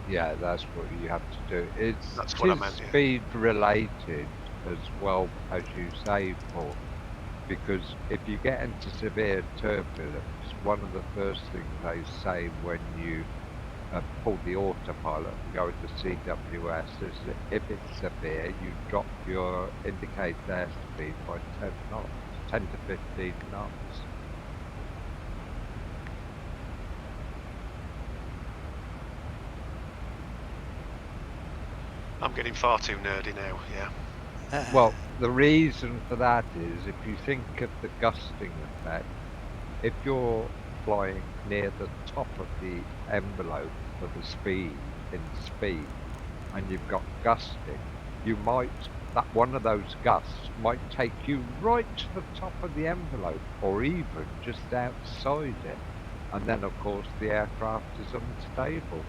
Speaker 6: Yeah, that's what you have to do. It's
Speaker 12: That's what I meant, yeah.
Speaker 6: speed related as well, as you say, Paul. Because if you get into severe turbulence, one of the first things they say when you pull the autopilot and go into CWS is that if it's severe, you drop your indicated airspeed by 10 knots, 10 to 15 knots.
Speaker 12: I'm getting far too nerdy now, yeah.
Speaker 6: Well, the reason for that is if you think of the gusting effect, if you're flying near the top of the envelope for the speed, and you've got gusting, you might, that one of those gusts might take you right to the top of the envelope or even just outside it. And then, of course, the aircraft is unstable.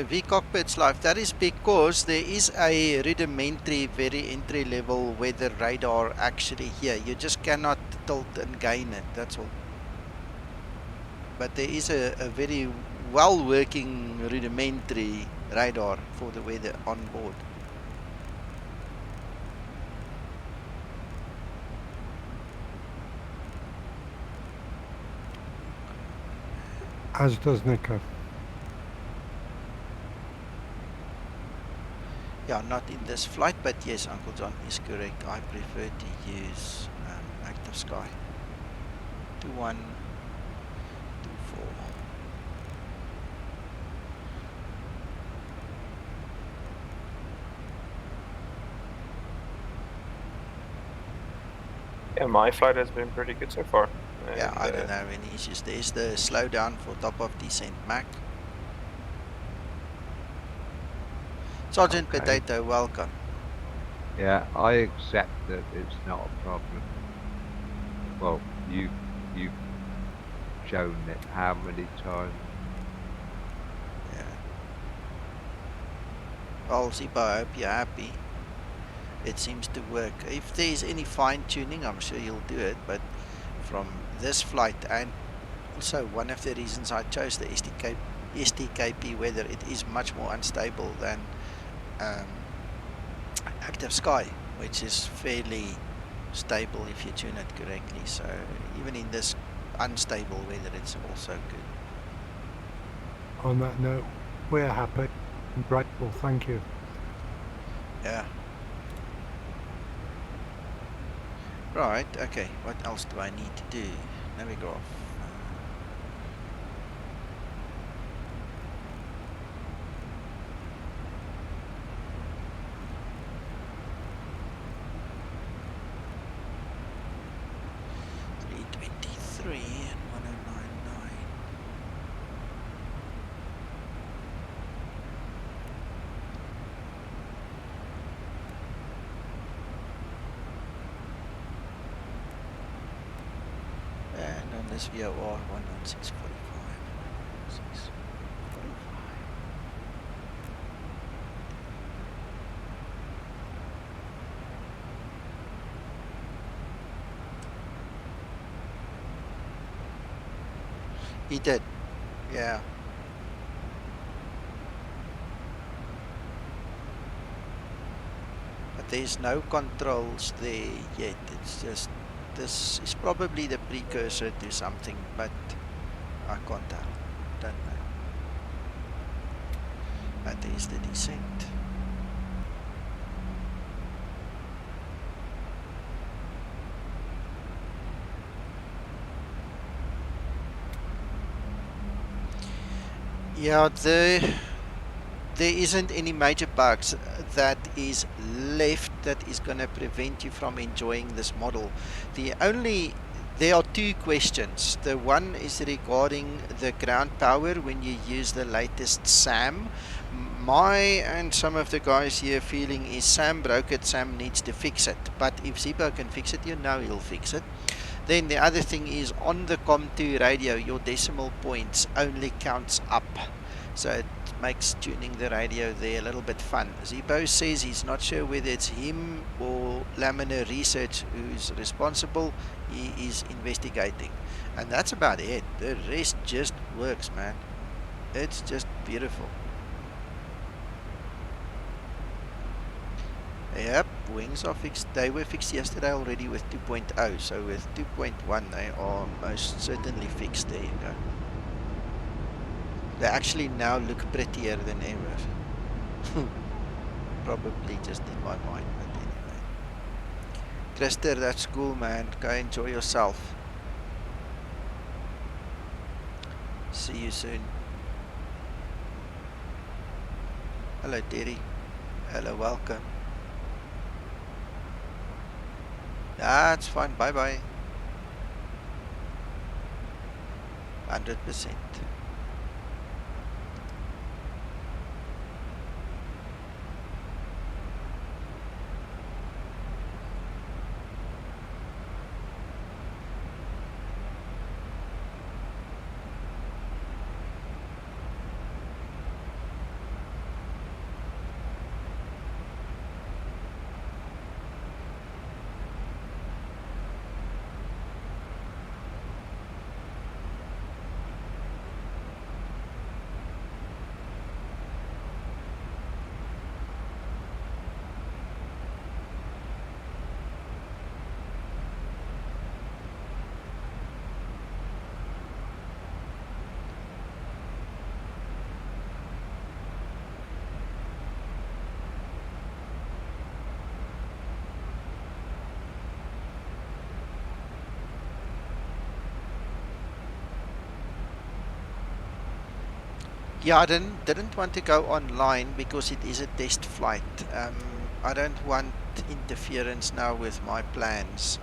Speaker 1: V-Cockpits Live, that is because there is a rudimentary, very entry level weather radar actually here. You just cannot tilt and gain it, that's all. But there is a very well working rudimentary radar for the weather on board.
Speaker 2: As does Nico.
Speaker 1: Yeah, not in this flight, but yes, Uncle John is correct. I prefer to use active sky. 2-1, 2-4.
Speaker 10: Yeah, my flight has been pretty good so far.
Speaker 1: Yeah, I don't have any issues. There's the slowdown for top of descent Mach. Sergeant
Speaker 6: Okay.
Speaker 1: Potato, welcome.
Speaker 6: Yeah, I accept that it's not a problem. Well, you've shown it how many times?
Speaker 1: Yeah. Well, Zibo, I hope you're happy. It seems to work. If there's any fine tuning, I'm sure you'll do it, but from this flight, and also one of the reasons I chose the STKP weather, it is much more unstable than active sky, which is fairly stable if you tune it correctly. So even in this unstable weather, it's also good.
Speaker 2: On that note, we're happy and grateful. Thank you.
Speaker 1: Yeah. Right, okay, what else do I need to do? Navigograph. .323 and 1099. And on this VOR 11645. 645. He did, yeah. But there's no controls there yet. It's just, this is probably the precursor to something, but I can't tell. Don't know. But there's the descent. Yeah, there isn't any major bugs that is left that is going to prevent you from enjoying this model. There are two questions. The one is regarding the ground power when you use the latest SAM. My and some of the guys here feeling is Sam broke it, Sam needs to fix it. But if Zibo can fix it, you know he'll fix it. Then the other thing is on the COM2 radio, your decimal points only counts up. So it makes tuning the radio there a little bit fun. Zibo says he's not sure whether it's him or Laminar Research who's responsible. He is investigating. And that's about it. The rest just works, man. It's just beautiful. Yep, wings are fixed. They were fixed yesterday already with 2.0. So with 2.1 they are most certainly fixed. There you go. They actually now look prettier than ever. Probably just in my mind, but anyway. Krister, that's cool, man. Go enjoy yourself. See you soon. Hello, Terry. Hello, welcome. That's fine. Bye-bye. 100%. Yeah, I didn't want to go online because it is a test flight. I don't want interference now with my plans.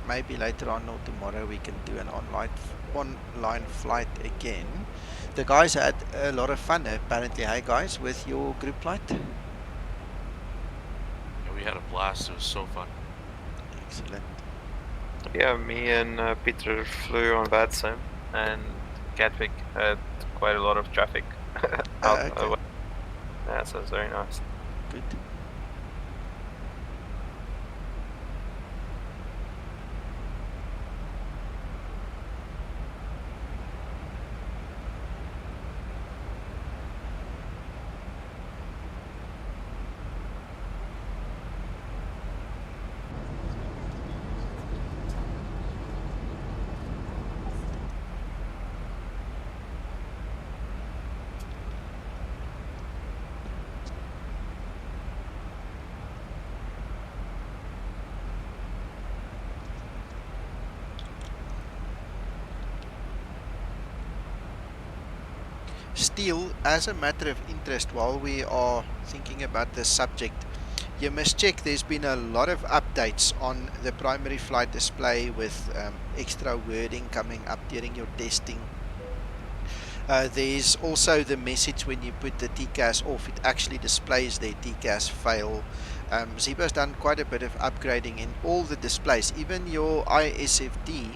Speaker 1: Maybe later on or tomorrow we can do an online flight again. The guys had a lot of fun apparently, hey guys, with your group flight?
Speaker 14: Yeah, we had a blast. It was so fun.
Speaker 1: Excellent.
Speaker 10: Yeah, me and Peter flew on that sim, and Gatwick had quite a lot of traffic.
Speaker 1: Okay.
Speaker 10: Yeah, so it's very nice.
Speaker 1: Good. Still, as a matter of interest, while we are thinking about this subject, you must check there's been a lot of updates on the primary flight display with extra wording coming up during your testing. There's also the message when you put the TCAS off, it actually displays the TCAS fail. Zibo's done quite a bit of upgrading in all the displays, even your ISFD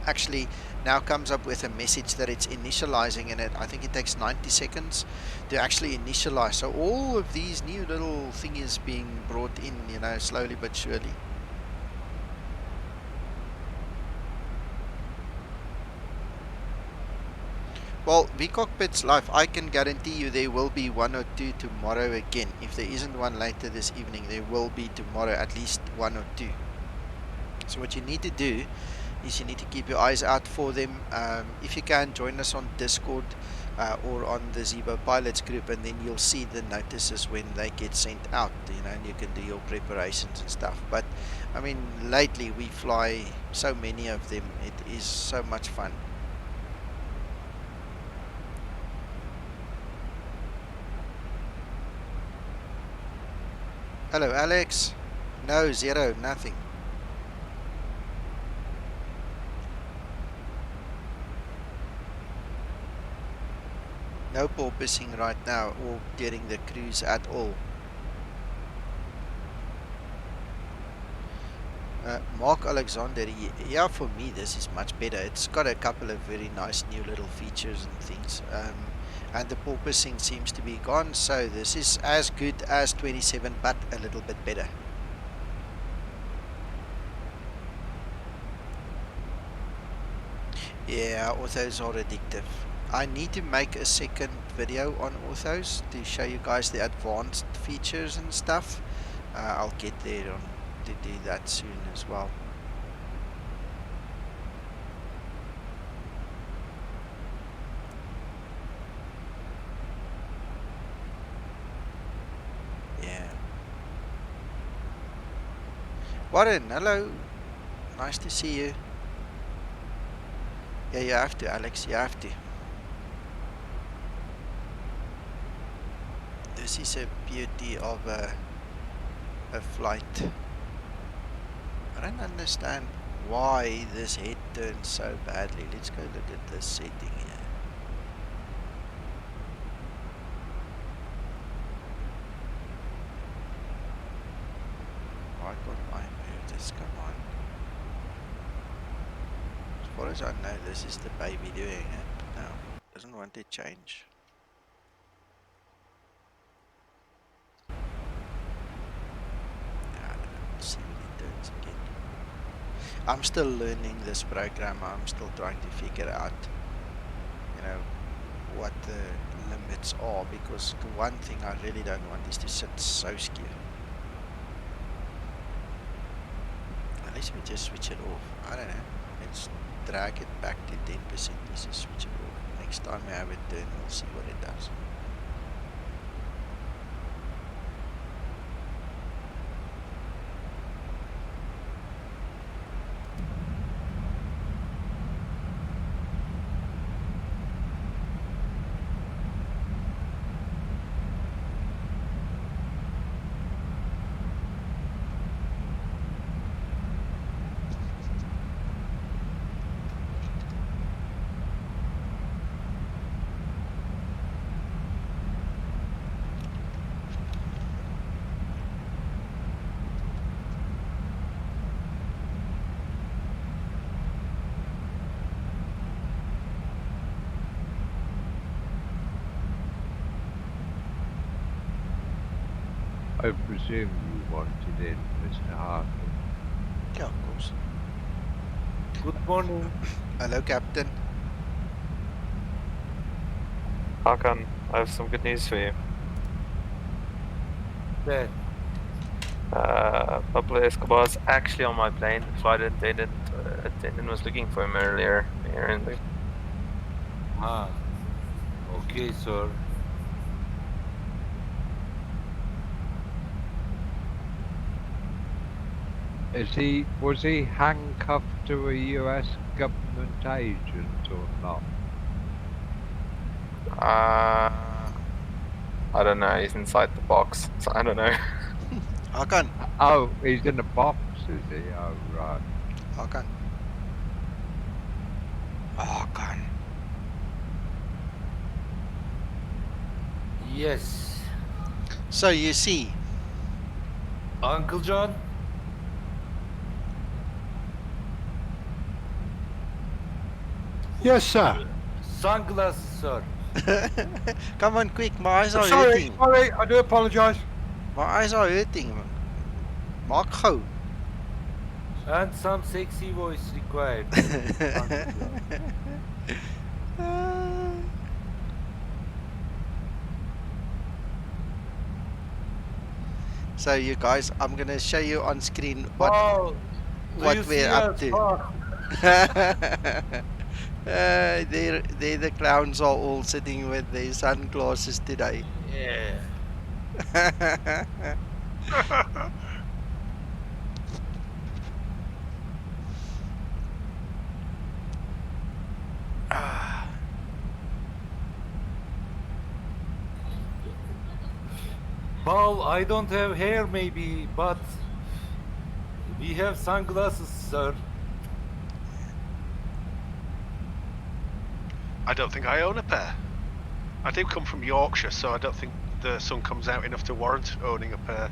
Speaker 1: actually now comes up with a message that it's initializing, and I think it takes 90 seconds to actually initialize. So all of these new little thingies being brought in, you know, slowly but surely. Well, VCockpits Live, I can guarantee you there will be one or two tomorrow again. If there isn't one later this evening, there will be tomorrow at least one or two. So what you need to do is you need to keep your eyes out for them. If you can, join us on Discord or on the Zibo Pilots group, and then you'll see the notices when they get sent out, you know, and you can do your preparations and stuff. But I mean, lately we fly so many of them, it is so much fun. Hello Alex. No, zero, nothing. No porpoising right now or during the cruise at all. Mark Alexander, yeah, for me this is much better. It's got a couple of very nice new little features and things. And the porpoising seems to be gone, so this is as good as 27, but a little bit better. Yeah, orthos are addictive. I need to make a second video on orthos to show you guys the advanced features and stuff. I'll get there on to do that soon as well. Yeah. Warren, hello. Nice to see you. Yeah, you have to, Alex. You have to. This is a beauty of a flight. I don't understand why this head turns so badly. Let's go look at this setting here. Why can't I move this? Come on. As far as I know, this is the baby doing it. But no, doesn't want to change. I don't know. We'll see what it turns again. I'm still learning this program. I'm still trying to figure out, you know, what the limits are, because the one thing I really don't want is to sit so skew. Unless we just switch it off. I don't know. Let's drag it back to 10%. Let's just switch it off. Next time we have it turn, we'll see what it does.
Speaker 6: I presume you wanted in, Mr. Harkin.
Speaker 1: Yeah, of course.
Speaker 15: Good morning.
Speaker 1: Hello, Captain.
Speaker 10: Hakan, I have some good news for you.
Speaker 15: Yeah.
Speaker 10: Pablo Escobar's actually on my plane. The flight attendant was looking for him earlier here in the...
Speaker 15: Ah. Okay, sir.
Speaker 6: Was he handcuffed to a US government agent or not?
Speaker 10: I don't know, he's inside the box, so I don't know.
Speaker 1: Hakan.
Speaker 6: Oh, he's in a box, is he? Oh, right.
Speaker 1: Hakan. Hakan.
Speaker 15: Yes.
Speaker 1: So you see.
Speaker 15: Uncle John?
Speaker 2: Yes, sir.
Speaker 15: Sunglasses, sir.
Speaker 1: Come on, quick. My eyes are
Speaker 2: Sorry,
Speaker 1: hurting.
Speaker 2: sorry. I do apologise.
Speaker 1: My eyes are hurting. Maak gou.
Speaker 15: And some sexy voice required.
Speaker 1: So you guys, I'm gonna show you on screen what we're up to. There the clowns are all sitting with their sunglasses today.
Speaker 15: Yeah. Well, I don't have hair maybe, but we have sunglasses, sir.
Speaker 12: I don't think I own a pair. I do come from Yorkshire, so I don't think the sun comes out enough to warrant owning a pair.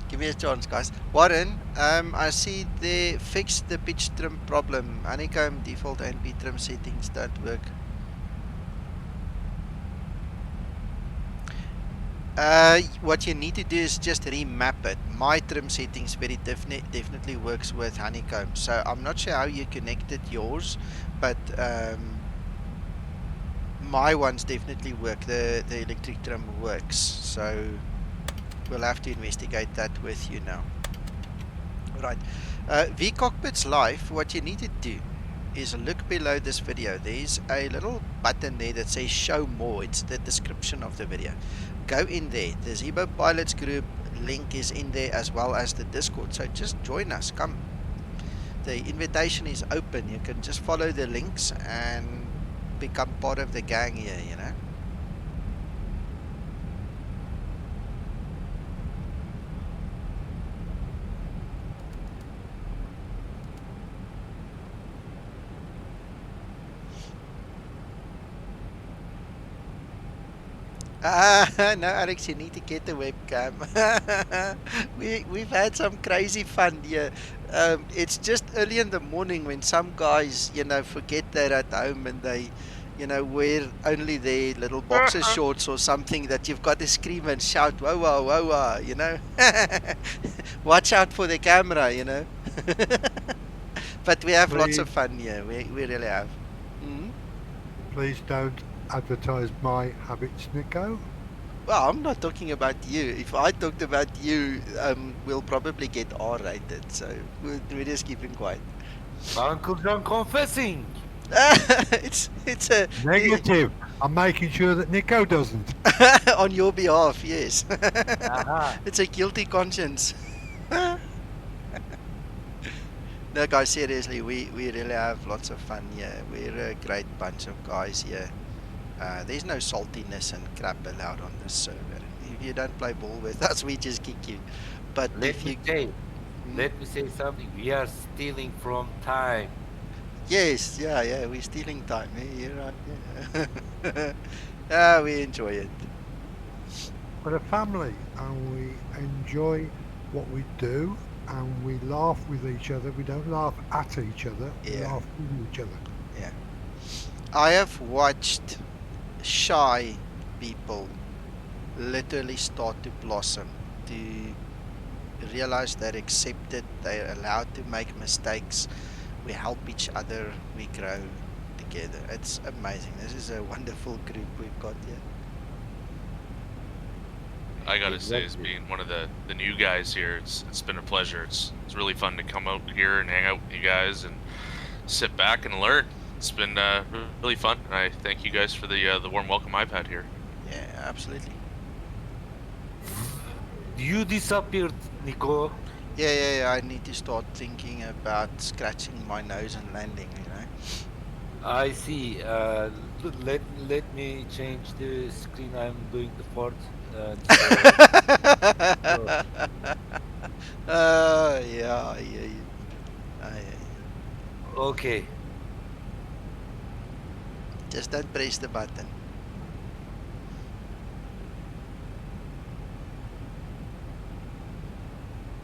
Speaker 1: Give me a chance, guys. Warren, I see they fixed the pitch trim problem. Honeycomb default and B trim settings don't work. What you need to do is just remap it. My trim settings very definitely works with honeycomb. So I'm not sure how you connected yours, but my ones definitely work. The electric trim works. So we'll have to investigate that with you now. Right. vCockpit's live. What you need to do is look below this video. There's a little button there that says show more. It's the description of the video. Go in there. The Zibo Pilots group link is in there, as well as the Discord. So just join us. Come. The invitation is open. You can just follow the links and become part of the gang here, you know. No, Alex, you need to get the webcam. We've had some crazy fun here. It's just early in the morning when some guys, you know, forget they're at home and they, you know, wear only their little boxer shorts or something that you've got to scream and shout, whoa, whoa, whoa, whoa, you know. Watch out for the camera, you know. But we have lots of fun here. We really have. Mm-hmm.
Speaker 2: Please don't advertise my habits, Nico.
Speaker 1: Well, I'm not talking about you. If I talked about you, we'll probably get R-rated. So we're just keeping quiet.
Speaker 15: Uncle John confessing.
Speaker 1: It's a
Speaker 2: negative. I'm making sure that Nico doesn't.
Speaker 1: On your behalf, yes. It's a guilty conscience. No, guys, seriously, we really have lots of fun here. We're a great bunch of guys here. There's no saltiness and crap allowed on this server. If you don't play ball with us, we just kick you. But
Speaker 15: let me say something. We are stealing from time.
Speaker 1: Yes, yeah, we're stealing time. You're right. Yeah. We enjoy it.
Speaker 2: We're a family, and we enjoy what we do, and we laugh with each other. We don't laugh at each other. We laugh with each other.
Speaker 1: Yeah. I have watched shy people literally start to blossom, to realize they're accepted, they're allowed to make mistakes, we help each other, we grow together. It's amazing. This is a wonderful group we've got here.
Speaker 14: I gotta say, as being one of the new guys here, it's been a pleasure. It's really fun to come out here and hang out with you guys and sit back and learn. It's been really fun, and I thank you guys for the warm welcome I've had here.
Speaker 1: Yeah, absolutely.
Speaker 15: You disappeared, Nico.
Speaker 1: Yeah, I need to start thinking about scratching my nose and landing, you know.
Speaker 15: I see. Let me change the screen. I'm doing the fort.
Speaker 1: Yeah.
Speaker 15: Okay.
Speaker 1: Just don't press the button.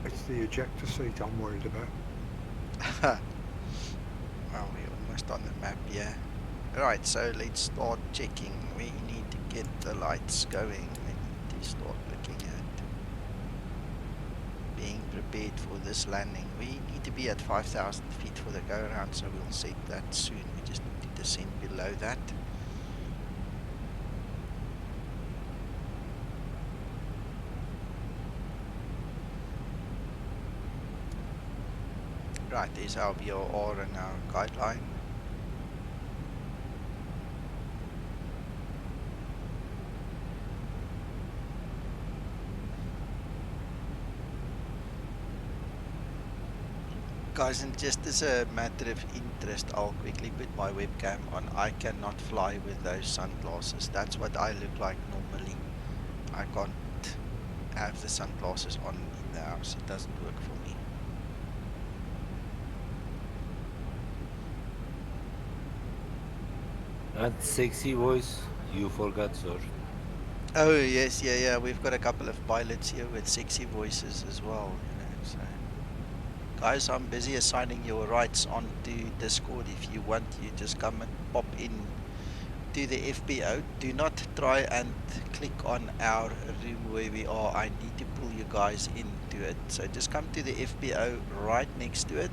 Speaker 2: It's the ejector seat I'm worried about.
Speaker 1: Well, we're almost on the map, yeah. Right, so let's start checking. We need to get the lights going. We need to start looking at being prepared for this landing. We need to be at 5,000 feet for the go-around, so we'll set that soon. We just need to descend below that. Right, there's our VOR and our guideline. Guys, and just as a matter of interest, I'll quickly put my webcam on. I cannot fly with those sunglasses. That's what I look like normally. I can't have the sunglasses on in the house. It doesn't work for me.
Speaker 15: And sexy voice, you forgot, sir.
Speaker 1: Oh yes, yeah. We've got a couple of pilots here with sexy voices as well. So guys, I'm busy assigning your rights onto Discord. If you want, you just come and pop in to the FBO. Do not try and click on our room where we are. I need to pull you guys into it. So just come to the FBO right next to it,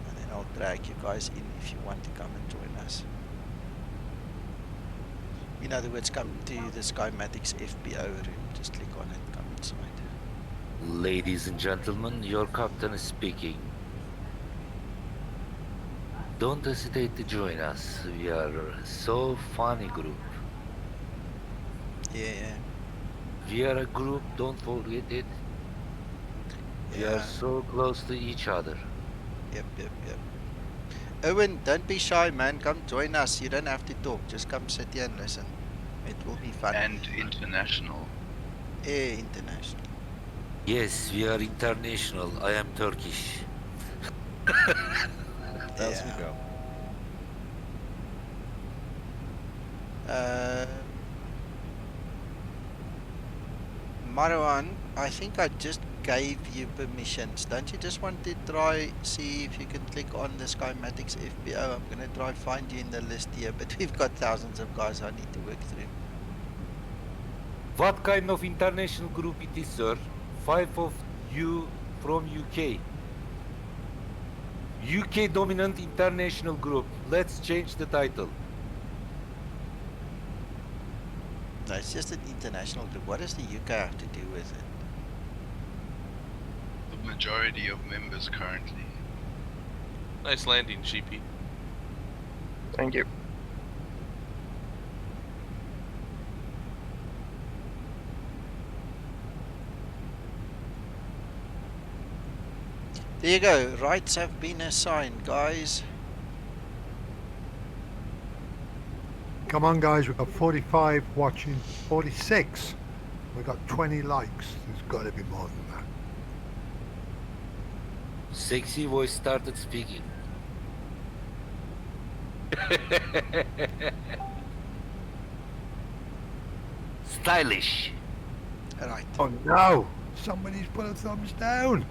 Speaker 1: and then I'll drag you guys in if you want to come and join us. In other words, come to the Skymatics FBO room. Just click on it, come inside.
Speaker 15: Ladies and gentlemen, your captain is speaking. Don't hesitate to join us. We are so funny group.
Speaker 1: Yeah.
Speaker 15: We are a group, don't forget it. We are
Speaker 1: Yeah.
Speaker 15: so close to each other.
Speaker 1: Yep. Owen, don't be shy, man. Come join us. You don't have to talk. Just come sit here and listen. It will be fun.
Speaker 4: And international.
Speaker 1: Yeah, international.
Speaker 15: Yes, we are international. I am Turkish. As we go.
Speaker 1: Marwan, I think I just gave you permissions. Don't you just want to try see if you can click on the Skymatics FBO? I'm gonna try find you in the list here, but we've got thousands of guys I need to work through.
Speaker 15: What kind of international group it is, sir? 5 of you from UK. UK dominant international group. Let's change the title.
Speaker 1: No, it's just an international group. What does the UK have to do with it?
Speaker 4: The majority of members currently.
Speaker 14: Nice landing, GP.
Speaker 10: Thank you.
Speaker 1: There you go. Rights have been assigned, guys.
Speaker 2: Come on, guys. We've got 45 watching, 46. We've got 20 likes. There's got to be more than that.
Speaker 15: Sexy voice started speaking. Stylish.
Speaker 1: Right.
Speaker 2: Oh no! Somebody's put a thumbs down.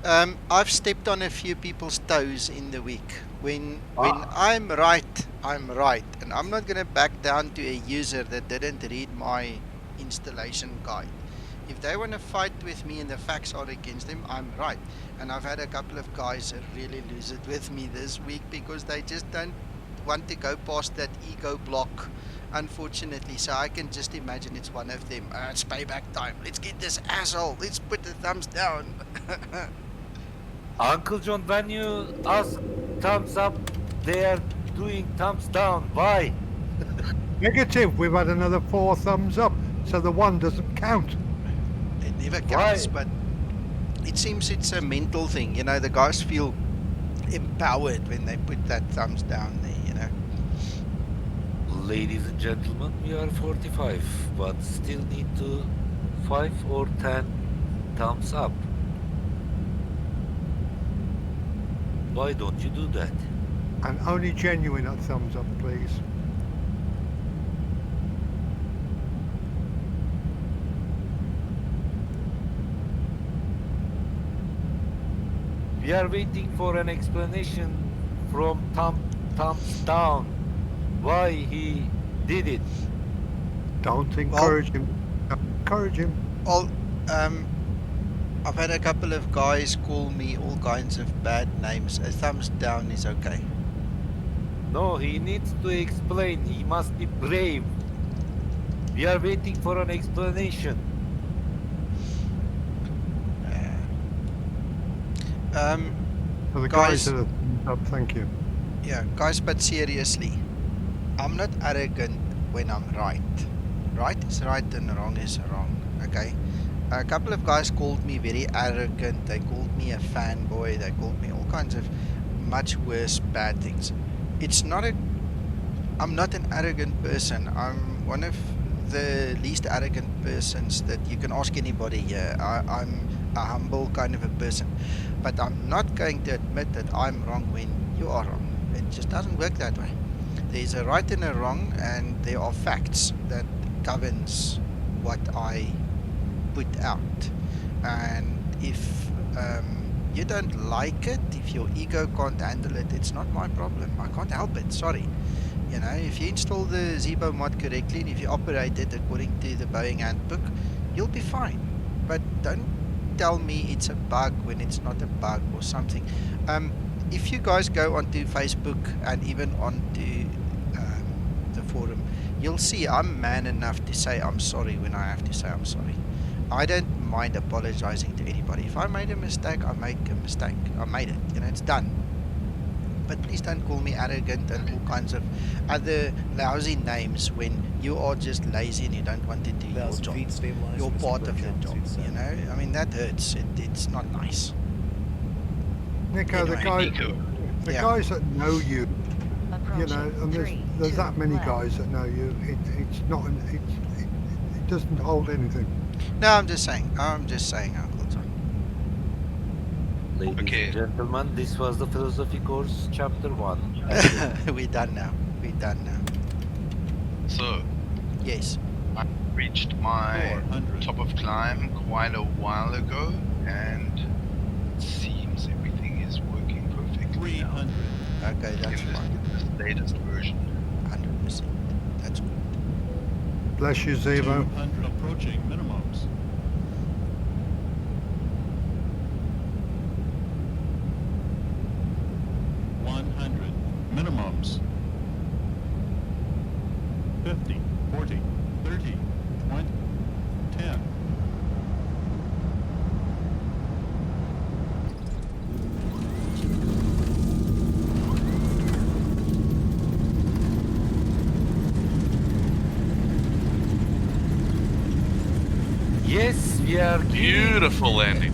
Speaker 1: I've stepped on a few people's toes in the week. When I'm right, I'm right, and I'm not gonna back down to a user that didn't read my installation guide. If they want to fight with me and the facts are against them, I'm right. And I've had a couple of guys really lose it with me this week because they just don't want to go past that ego block, unfortunately. So I can just imagine it's one of them. It's payback time. Let's get this asshole. Let's put the thumbs down.
Speaker 15: Uncle John, when you ask thumbs up, they are doing thumbs down. Why?
Speaker 2: Negative. We've had another 4 thumbs up, so the one doesn't count.
Speaker 1: It never counts, but it seems it's a mental thing. You know, the guys feel empowered when they put that thumbs down there, you know.
Speaker 15: Ladies and gentlemen, we are 45, but still need to 5 or 10 thumbs up. Why don't you do that?
Speaker 2: And only genuine thumbs up, please.
Speaker 15: We are waiting for an explanation from thumbs down. Why he did it?
Speaker 2: Don't encourage him. Encourage him.
Speaker 1: Well, I've had a couple of guys call me all kinds of bad names. A thumbs down is okay.
Speaker 15: No, he needs to explain. He must be brave. We are waiting for an explanation.
Speaker 2: For the guys that are thumbs up, thank you.
Speaker 1: Yeah, guys, but seriously, I'm not arrogant when I'm right. Right is right and wrong is wrong, okay? A couple of guys called me very arrogant. They called me a fanboy. They called me all kinds of much worse bad things. I'm not an arrogant person. I'm one of the least arrogant persons that you can ask anybody here. I'm a humble kind of a person. But I'm not going to admit that I'm wrong when you are wrong. It just doesn't work that way. There's a right and a wrong, and there are facts that governs what I put out. And if you don't like it, if your ego can't handle it, it's not my problem. I can't help it. Sorry. You know, if you install the Zibo mod correctly and if you operate it according to the Boeing handbook, you'll be fine. But don't tell me it's a bug when it's not a bug or something. If you guys go onto Facebook and even onto the forum, you'll see I'm man enough to say I'm sorry when I have to say I'm sorry. I don't mind apologizing to anybody. If I made a mistake, I make a mistake. I made it. You know, it's done. But please don't call me arrogant and all kinds of other lousy names when you are just lazy and you don't want to do your job. Your part of your job. You know, I mean that hurts. It's not nice.
Speaker 2: Nico,
Speaker 1: Anyway.
Speaker 2: the
Speaker 1: Yeah.
Speaker 2: guys that know you, you know, and there's that many guys that know you. It's not it doesn't hold anything.
Speaker 1: No, I'm just saying, Uncle John.
Speaker 15: Ladies and gentlemen, this was the philosophy course, chapter 1.
Speaker 1: We're done now.
Speaker 4: So,
Speaker 1: yes,
Speaker 4: I reached my top of climb quite a while ago, and it seems everything is working perfectly now.
Speaker 1: Okay, that's fine.
Speaker 4: The latest version.
Speaker 1: 100%. That's good.
Speaker 2: Bless you, Zibo.
Speaker 8: 200 approaching minimums. Minimums. 50, 40, 30, 20, 10.
Speaker 15: Yes, we are
Speaker 14: Beautiful landing.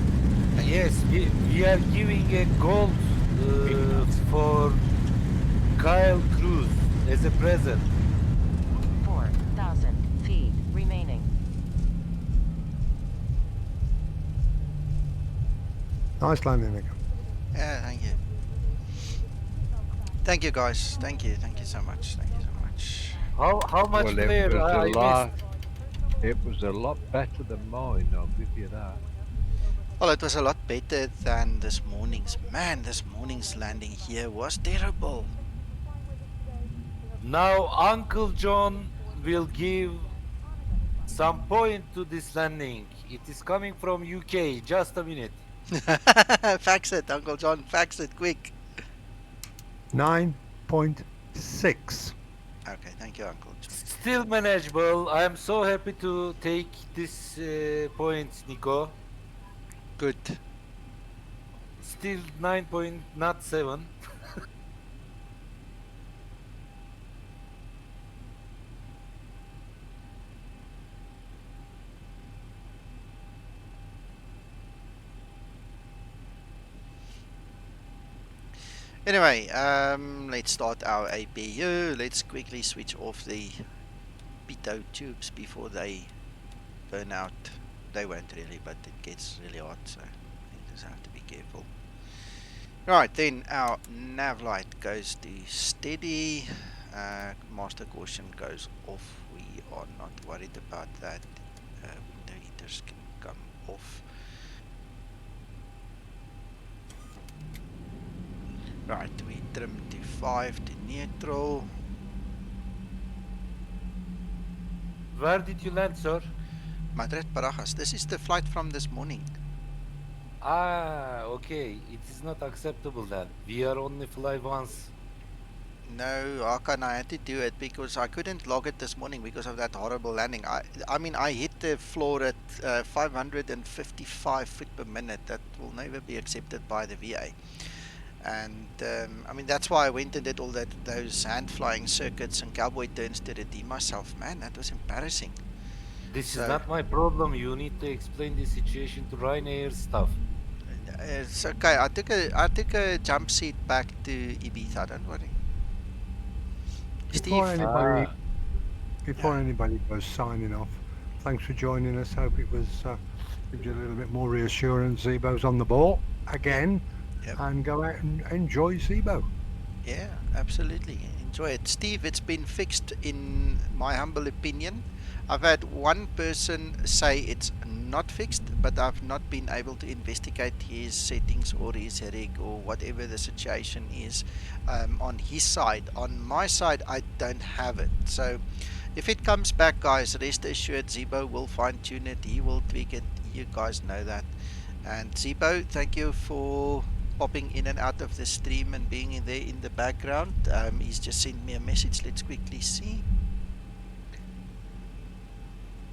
Speaker 15: Yes, we are giving a gold for Kyle Cruz as a present.
Speaker 11: 4,000 feet remaining.
Speaker 2: Nice landing, Nico.
Speaker 1: Yeah, thank you. Thank you, guys. Thank you so much.
Speaker 15: How much
Speaker 6: Well,
Speaker 15: player I missed?
Speaker 6: It was a lot better than mine, I'll give you that.
Speaker 1: Well, it was a lot better than this morning's. Man, this morning's landing here was terrible.
Speaker 15: Now Uncle John will give some point to this landing. It is coming from UK. Just a minute.
Speaker 1: Fax it, Uncle John. Fax it quick.
Speaker 2: 9.6.
Speaker 1: Okay, thank you, Uncle John.
Speaker 15: Still manageable. I am so happy to take this point, Nico.
Speaker 1: Good.
Speaker 15: Still 9.7.
Speaker 1: Anyway, let's start our APU. Let's quickly switch off the pitot tubes before they burn out. They won't really, but it gets really hot, so you just have to be careful. Right, then our nav light goes to steady. Master caution goes off. We are not worried about that. Window heaters can come off. Right, we trim to 5 to neutral.
Speaker 15: Where did you land, sir?
Speaker 1: Madrid, Barajas. This is the flight from this morning.
Speaker 15: Ah, okay. It is not acceptable then. We are only fly once.
Speaker 1: No, Hakan, I had to do it because I couldn't log it this morning because of that horrible landing. I mean, I hit the floor at 555 feet per minute. That will never be accepted by the VA. And I mean, that's why I went and did all those hand flying circuits and cowboy turns to redeem myself. Man, that was embarrassing.
Speaker 15: This is not my problem. You need to explain the situation to Ryanair staff.
Speaker 1: It's okay. I took a jump seat back to Ibiza. Don't worry.
Speaker 2: Before
Speaker 1: Steve.
Speaker 2: anybody goes signing off, thanks for joining us. Hope it was gives you a little bit more reassurance. Zibo's on the ball again, and go out and enjoy Zibo.
Speaker 1: Yeah, absolutely. Enjoy it. Steve, it's been fixed in my humble opinion. I've had one person say it's not fixed, but I've not been able to investigate his settings or his rig or whatever the situation is on his side. On my side, I don't have it. So if it comes back, guys, rest assured Zibo will fine tune it. He will tweak it. You guys know that. And Zibo, thank you for popping in and out of the stream and being in there in the background. He's just sent me a message. Let's quickly see.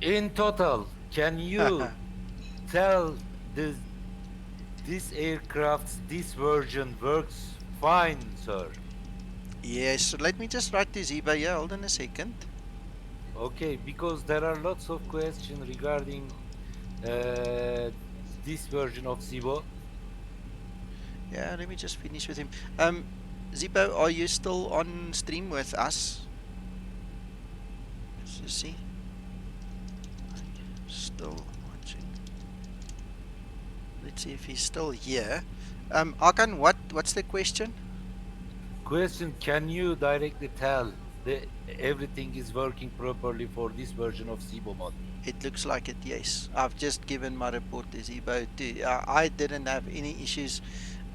Speaker 15: In total, can you tell this aircraft's this version works fine, sir?
Speaker 1: Yes, so let me just write to Zibo here. Hold on a second.
Speaker 15: Okay, because there are lots of questions regarding this version of Zibo.
Speaker 1: Yeah, let me just finish with him. Zibo, are you still on stream with us? Let's just see. Are you still watching? Let's see if he's still here. Arkan, what's the question?
Speaker 15: Question: can you directly tell that everything is working properly for this version of Zibo mod?
Speaker 1: It looks like it, yes. I've just given my report to Zibo too. I didn't have any issues.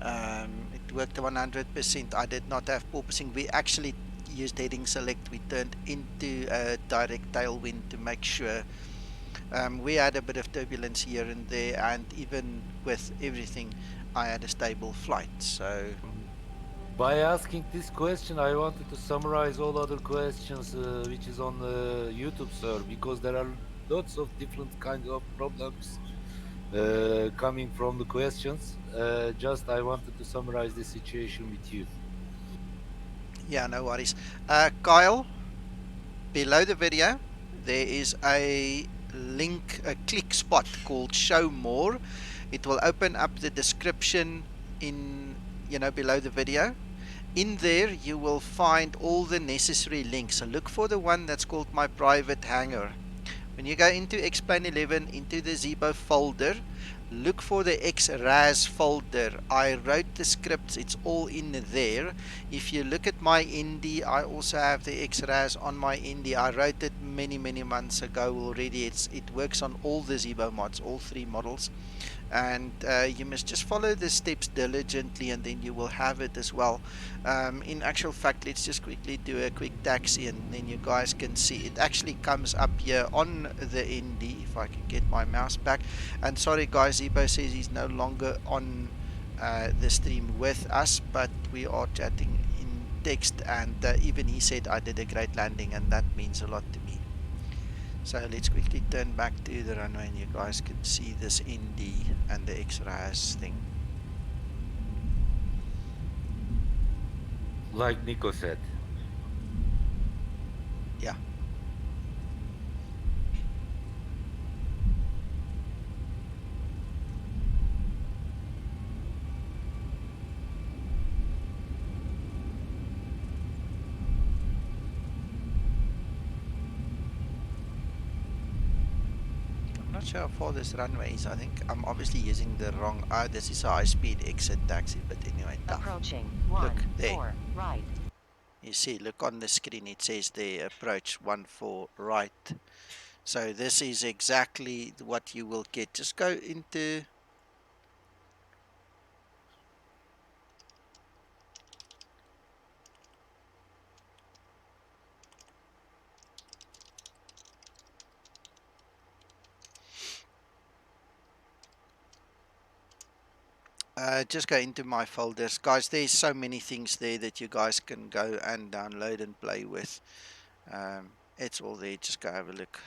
Speaker 1: It worked 100%. I did not have porpoising. We actually used heading select. We turned into a direct tailwind to make sure. We had a bit of turbulence here and there, and even with everything, I had a stable flight. So
Speaker 15: By asking this question, I wanted to summarize all other questions which is on YouTube, sir, because there are lots of different kinds of problems coming from the questions. Just I wanted to summarize the situation with you.
Speaker 1: yeah, no worries. Kyle, below the video, there is a link, a click spot called Show More. It will open up the description in, below the video. In there, you will find all the necessary links. So look for the one that's called My Private Hangar. When you go into Explain 11, into the Zibo folder, look for the XRAS folder. I wrote the scripts, it's all in there. If you look at my Indy, I also have the XRAS on my Indy. I wrote it many months ago already. It works on all the Zibo mods, all 3 models. And you must just follow the steps diligently, and then you will have it as well. In actual fact, let's just quickly do a quick taxi, and then you guys can see it actually comes up here on the ND. If I can get my mouse back. And sorry guys, Zibo says he's no longer on the stream with us, but we are chatting in text, and even he said I did a great landing, and that means a lot to me. So let's quickly turn back to the runway, and you guys can see this ND and the XRAS thing.
Speaker 15: Like Nico said.
Speaker 1: Yeah. I'm not sure how far this runway is. I think I'm obviously using the wrong. This is a high-speed exit taxi, but anyway, tough.
Speaker 11: Approaching
Speaker 1: Look there.
Speaker 11: 14 right.
Speaker 1: You see, look on the screen. It says there, approach 14 right. So this is exactly what you will get. Just go into. Just go into my folders, guys. There's so many things there that you guys can go and download and play with. It's all there. Just go have a look.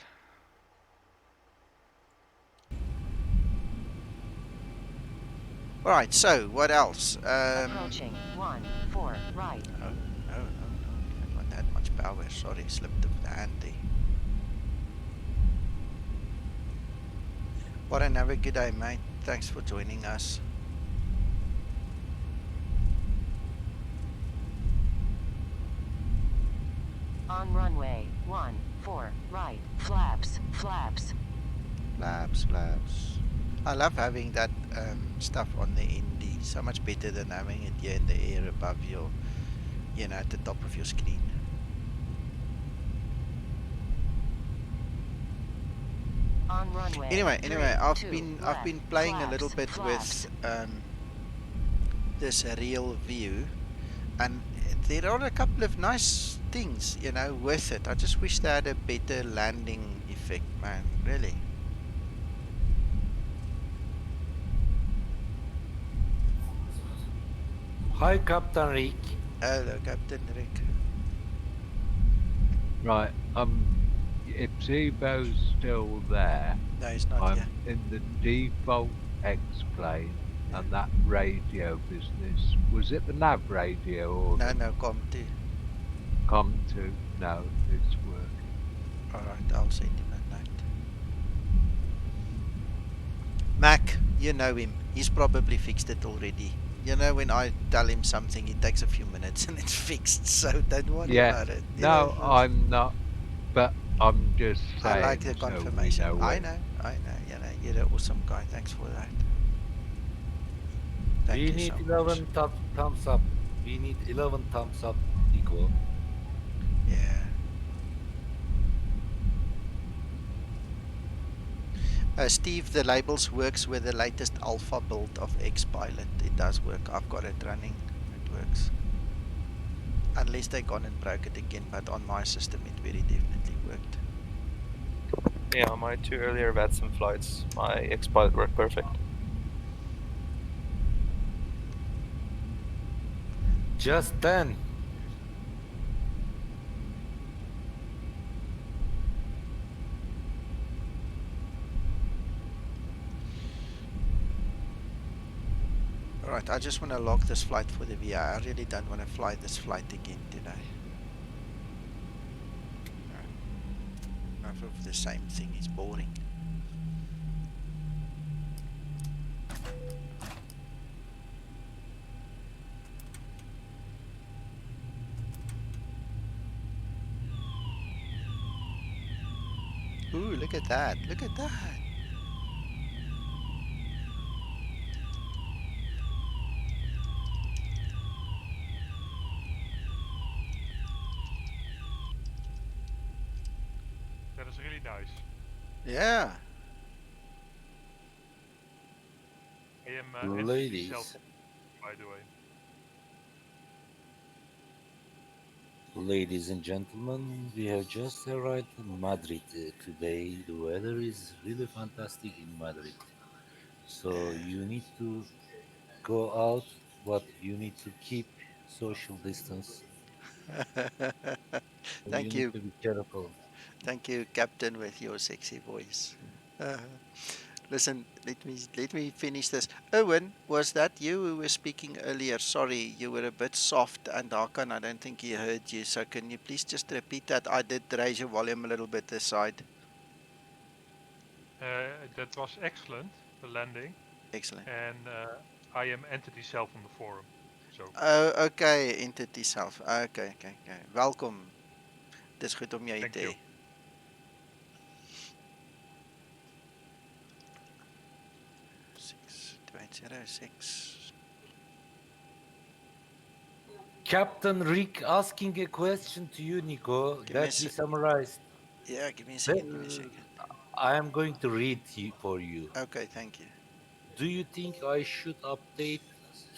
Speaker 1: All right. So what else?
Speaker 11: Approaching 14 right.
Speaker 1: Oh, no, we don't want that much power. Sorry, slipped of the hand there. Warren, have a good day, mate. Thanks for joining us.
Speaker 11: On runway 14 right. Flaps.
Speaker 1: Flaps. I love having that stuff on the ND. So much better than having it here in the air above your you know, at the top of your screen.
Speaker 11: On runway.
Speaker 1: Anyway,
Speaker 11: 3,
Speaker 1: I've
Speaker 11: 2,
Speaker 1: been
Speaker 11: left,
Speaker 1: playing a
Speaker 11: flaps,
Speaker 1: little bit
Speaker 11: flaps.
Speaker 1: with this real view, and there are a couple of nice things, you know, with it. I just wish they had a better landing effect, man. Really.
Speaker 15: Hi, Captain Rick.
Speaker 1: Hello, Captain Rick.
Speaker 6: Right. If Zibo's still there,
Speaker 1: No, he's not
Speaker 6: I'm
Speaker 1: here.
Speaker 6: in the default X-plane and that radio business. Was it the nav radio or
Speaker 1: No,
Speaker 6: the
Speaker 1: no, come to.
Speaker 6: COM2? No, it's working.
Speaker 1: Alright, I'll send him a note. Mac, you know him. He's probably fixed it already. You know, when I tell him something, it takes a few minutes and it's fixed, so don't worry
Speaker 6: Yeah.
Speaker 1: about it.
Speaker 6: No, I'm not. But I'm just
Speaker 1: I like
Speaker 6: saying
Speaker 1: the
Speaker 6: so we
Speaker 1: confirmation.
Speaker 6: know
Speaker 1: I
Speaker 6: when.
Speaker 1: know, you know, you're an awesome guy. Thanks for that. Thank
Speaker 15: We
Speaker 1: you
Speaker 15: need
Speaker 1: so much.
Speaker 15: 11 thumbs up. We need 11 thumbs up, Nico.
Speaker 1: Yeah. Steve, the labels works with the latest alpha build of Xpilot. It does work. I've got it running. It works. Unless they gone and broke it again, but on my system it very definitely worked.
Speaker 10: Yeah, on my 2 earlier VATSIM flights, my X-Pilot worked perfect.
Speaker 15: Just 10.
Speaker 1: Alright, I just want to log this flight for the VI. I really don't want to fly this flight again today. Enough of the same thing, it's boring. Ooh, look at that, look at that.
Speaker 16: That is really nice.
Speaker 1: Yeah.
Speaker 16: I am entity self, by the way.
Speaker 15: Ladies and gentlemen, we have just arrived in Madrid today. The weather is really fantastic in Madrid. So you need to go out, but you need to keep social distance. You
Speaker 1: Thank
Speaker 15: need
Speaker 1: you.
Speaker 15: to be careful.
Speaker 1: Thank you, Captain, with your sexy voice. Listen, let me finish this. Owen, was that you who was speaking earlier? Sorry, you were a bit soft, and Hakan, I don't think he heard you. So can you please just repeat that? I did raise your volume a little bit this side.
Speaker 16: That was excellent, the landing.
Speaker 1: Excellent.
Speaker 16: And I am entity self on the forum. So.
Speaker 1: Oh, okay, entity self. Okay. Welkom. Dis goed om jou
Speaker 16: Thank
Speaker 1: te
Speaker 16: you.
Speaker 1: hê. Six, 206.
Speaker 15: Captain Rick asking a question to you, Nico, that we summarized.
Speaker 1: Yeah, give me a second.
Speaker 15: I am going to read for you.
Speaker 1: Okay, thank you.
Speaker 15: Do you think I should update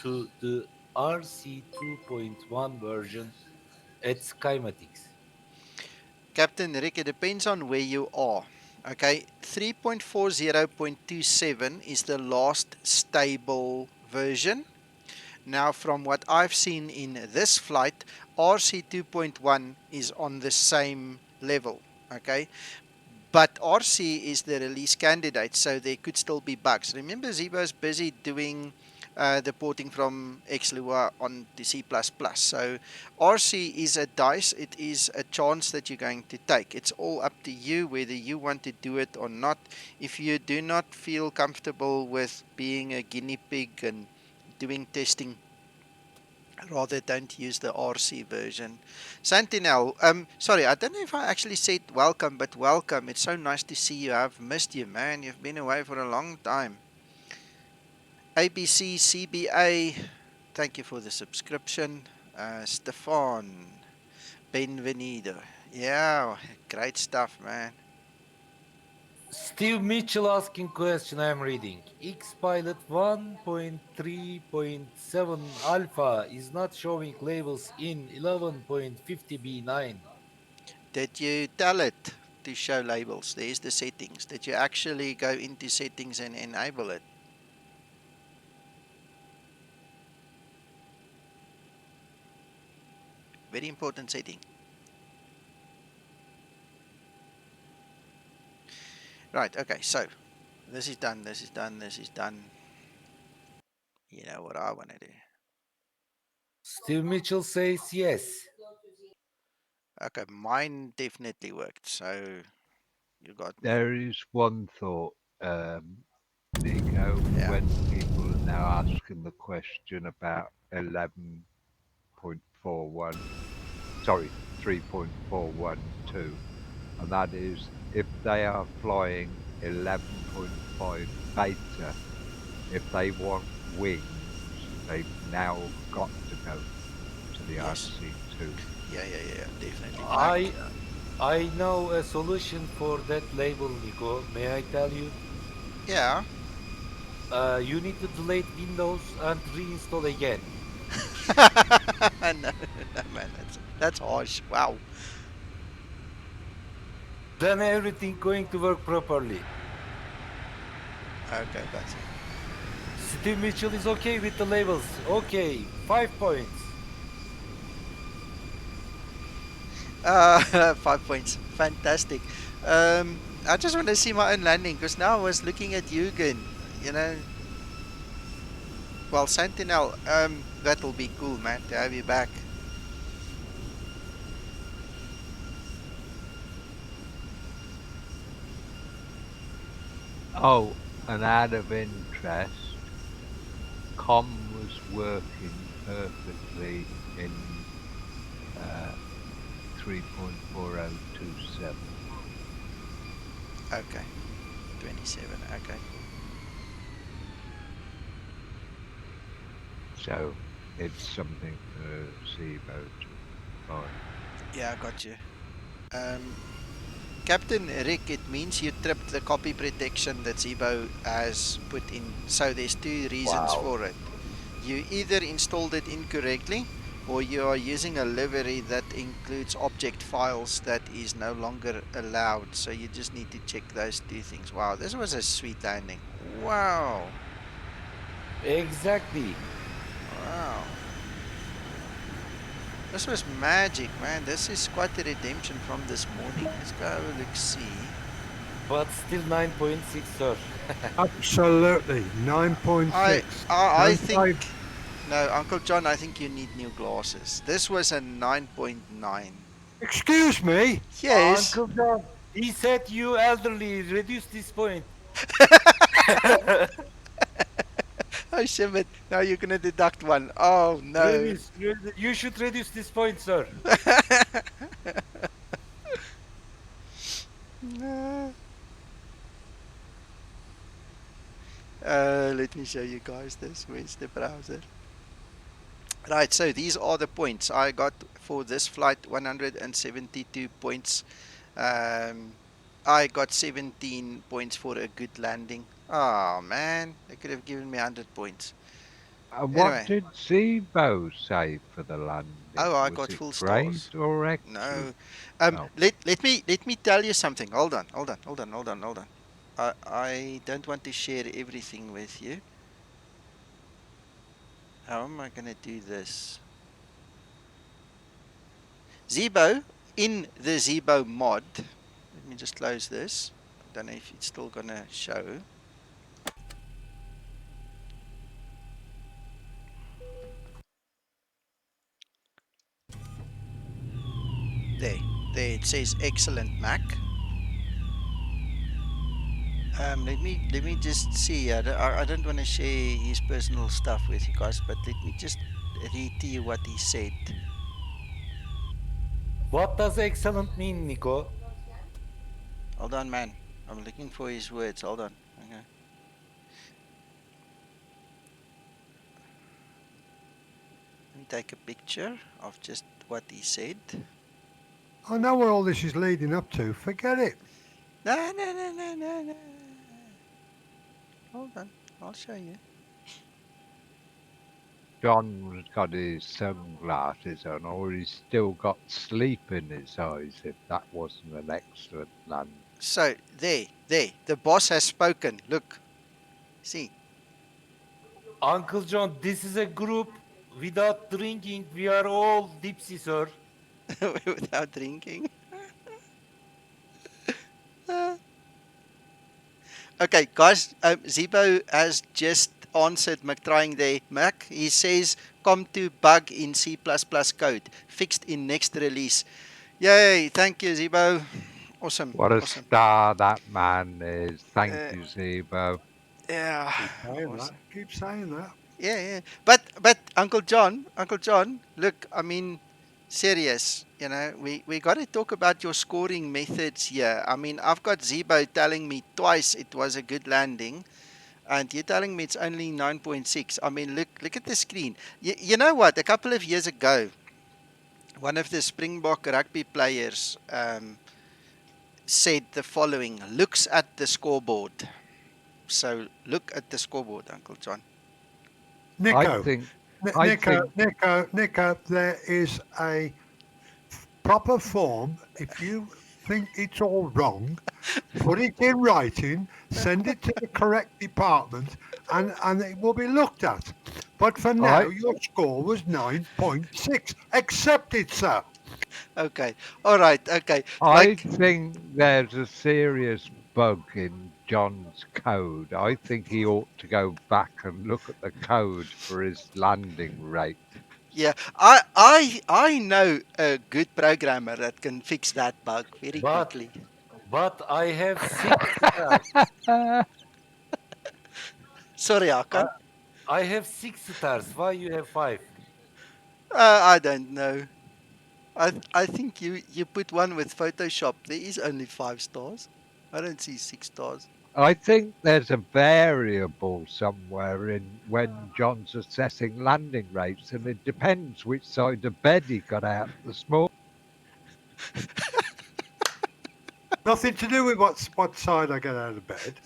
Speaker 15: to the RC2.1 version at Schematics?
Speaker 1: Captain Rick, it depends on where you are. Okay, 3.40.27 is the last stable version. Now, from what I've seen in this flight, RC2.1 is on the same level. Okay, but RC is the release candidate, so there could still be bugs. Remember, Zibo's busy doing the porting from XLUA on the C++. So RC is a dice. It is a chance that you're going to take. It's all up to you whether you want to do it or not. If you do not feel comfortable with being a guinea pig and doing testing, rather don't use the RC version. Sentinel, sorry, I don't know if I actually said welcome, but welcome. It's so nice to see you. I've missed you, man. You've been away for a long time. ABC CBA, thank you for the subscription. Stefan, benvenido. Yeah, great stuff, man.
Speaker 15: Steve Mitchell asking question I'm reading. X-Pilot 1.3.7 alpha is not showing labels in 11.50b9.
Speaker 1: Did you tell it to show labels? There's the settings. Did you actually go into settings and enable it? Very important setting. Right, okay, so this is done, this is done, this is done. You know what I want to do.
Speaker 15: Steve Mitchell says yes.
Speaker 1: Okay, mine definitely worked, so you got me.
Speaker 6: There is one thought, Nico,
Speaker 1: Yeah.
Speaker 6: when people are now asking the question about 11.41, sorry, 3.412, and that is if they are flying 11.5 beta, if they want wings, they've now got to go to the
Speaker 1: Yes.
Speaker 6: RC2.
Speaker 1: Yeah, definitely.
Speaker 15: I know a solution for that label, Nico. May I tell you?
Speaker 1: Yeah.
Speaker 15: You need to delete Windows and reinstall again.
Speaker 1: No, man, that's harsh. Wow.
Speaker 15: Then everything going to work properly.
Speaker 1: Okay, got you.
Speaker 15: Steve Mitchell is okay with the labels. Okay, 5 points.
Speaker 1: 5 points. Fantastic. I just want to see my own landing because now I was looking at Eugen. You know, well, Sentinel. That'll be cool, man, to have you back.
Speaker 6: Oh, and out of interest, com was working perfectly in 3.4027.
Speaker 1: Okay, 27. Okay.
Speaker 6: So it's something for Zibo to buy.
Speaker 1: Yeah, I got you. Captain Rick, it means you tripped the copy protection that Zibo has put in. So there's two reasons for it. You either installed it incorrectly, or you are using a library that includes object files that is no longer allowed. So you just need to check those two things. Wow, this was a sweet landing. Wow.
Speaker 15: Exactly.
Speaker 1: Wow. This was magic, man. This is quite a redemption from this morning. Let's go have a look see.
Speaker 15: But still 9.6, sir.
Speaker 2: Absolutely, 9.6.
Speaker 1: I
Speaker 2: Don't
Speaker 1: think
Speaker 2: play.
Speaker 1: no, Uncle John. I think you need new glasses. This was a 9.9.
Speaker 2: Excuse me.
Speaker 1: Yes.
Speaker 15: Uncle John, he said you elderly. Reduce this point.
Speaker 1: Oh, shit. Now you're going to deduct one. Oh, no.
Speaker 15: Reduce. You should reduce this point, sir.
Speaker 1: No. Let me show you guys this. Where's the browser? Right, so these are the points I got for this flight. 172 points. I got 17 points for a good landing. Oh, man. They could have given me 100 points.
Speaker 6: What
Speaker 1: Anyway.
Speaker 6: did Zibo say for the landing?
Speaker 1: Oh, I
Speaker 6: Was
Speaker 1: got
Speaker 6: it
Speaker 1: full
Speaker 6: great
Speaker 1: stars.
Speaker 6: or
Speaker 1: No.
Speaker 6: excellent? Oh.
Speaker 1: Let me tell you something. Hold on. I don't want to share everything with you. How am I gonna do this? Zibo, in the Zibo mod. Let me just close this. I don't know if it's still gonna show. There. There it says excellent Mac. Let me just see. I don't want to share his personal stuff with you guys, but let me just read to you what he said.
Speaker 15: What does excellent mean, Nico?
Speaker 1: Hold on, man. I'm looking for his words. Hold on. Okay. Let me can take a picture of just what he said.
Speaker 2: I know where all this is leading up to. Forget it.
Speaker 1: No. Hold on, I'll show you.
Speaker 6: John's got his sunglasses on, or he's still got sleep in his eyes, if that wasn't an excellent land.
Speaker 1: So, there. The boss has spoken. Look. See.
Speaker 15: Uncle John, this is a group without drinking. We are all tipsy, sir.
Speaker 1: Without drinking. Okay, guys, Zibo has just answered Mac trying there. Mac, he says, come to bug in C++ code, fixed in next release. Yay, thank you, Zibo. Awesome.
Speaker 6: What a
Speaker 1: Awesome.
Speaker 6: star that man is. Thank you, Zibo.
Speaker 1: Yeah.
Speaker 2: Keep saying
Speaker 1: Awesome.
Speaker 2: that. Keep saying that.
Speaker 1: Yeah. But Uncle John, look, I mean, serious, we got to talk about your scoring methods here. I mean, I've got Zibo telling me twice it was a good landing, and you're telling me it's only 9.6. I mean, look at the screen. You know what? A couple of years ago, one of the Springbok rugby players said the following: looks at the scoreboard. So look at the scoreboard, Uncle John.
Speaker 2: Nico, there is a proper form. If you think it's all wrong, put it in writing, send it to the correct department, and it will be looked at. But for now, your score was 9.6. Accept it, sir.
Speaker 1: Okay. All right. Okay.
Speaker 6: I think there's a serious bug in John's code. I think he ought to go back and look at the code for his landing rate.
Speaker 1: Yeah, I know a good programmer that can fix that bug very quickly.
Speaker 15: But I have 6 stars.
Speaker 1: Sorry, Hakan.
Speaker 15: I have 6 stars. Why you have 5?
Speaker 1: I don't know. I think you put one with Photoshop. There is only 5 stars. I don't see 6 stars.
Speaker 6: I think there's a variable somewhere in when John's assessing landing rates, and it depends which side of bed he got out this morning.
Speaker 2: Nothing to do with what side I get out of bed.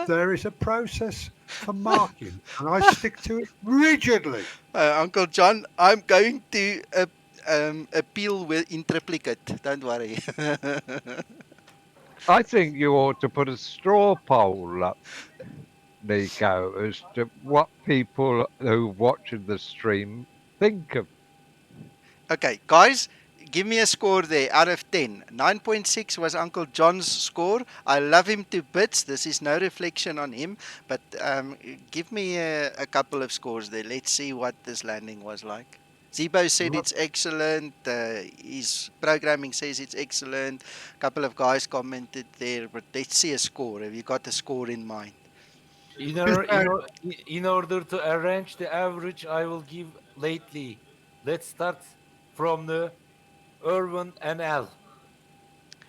Speaker 2: There is a process for marking, and I stick to it rigidly.
Speaker 1: Uncle John, I'm going to appeal in triplicate. Don't worry.
Speaker 6: I think you ought to put a straw poll up, Nico, as to what people who are watching the stream think of.
Speaker 1: Okay, guys, give me a score there out of 10. 9.6 was Uncle John's score. I love him to bits. This is no reflection on him, but give me a couple of scores there. Let's see what this landing was like. Zibo said it's excellent. His programming says it's excellent. A couple of guys commented there, but let's see a score. Have you got a score in mind?
Speaker 15: In order to arrange the average, I will give lately. Let's start from the Irwin and L.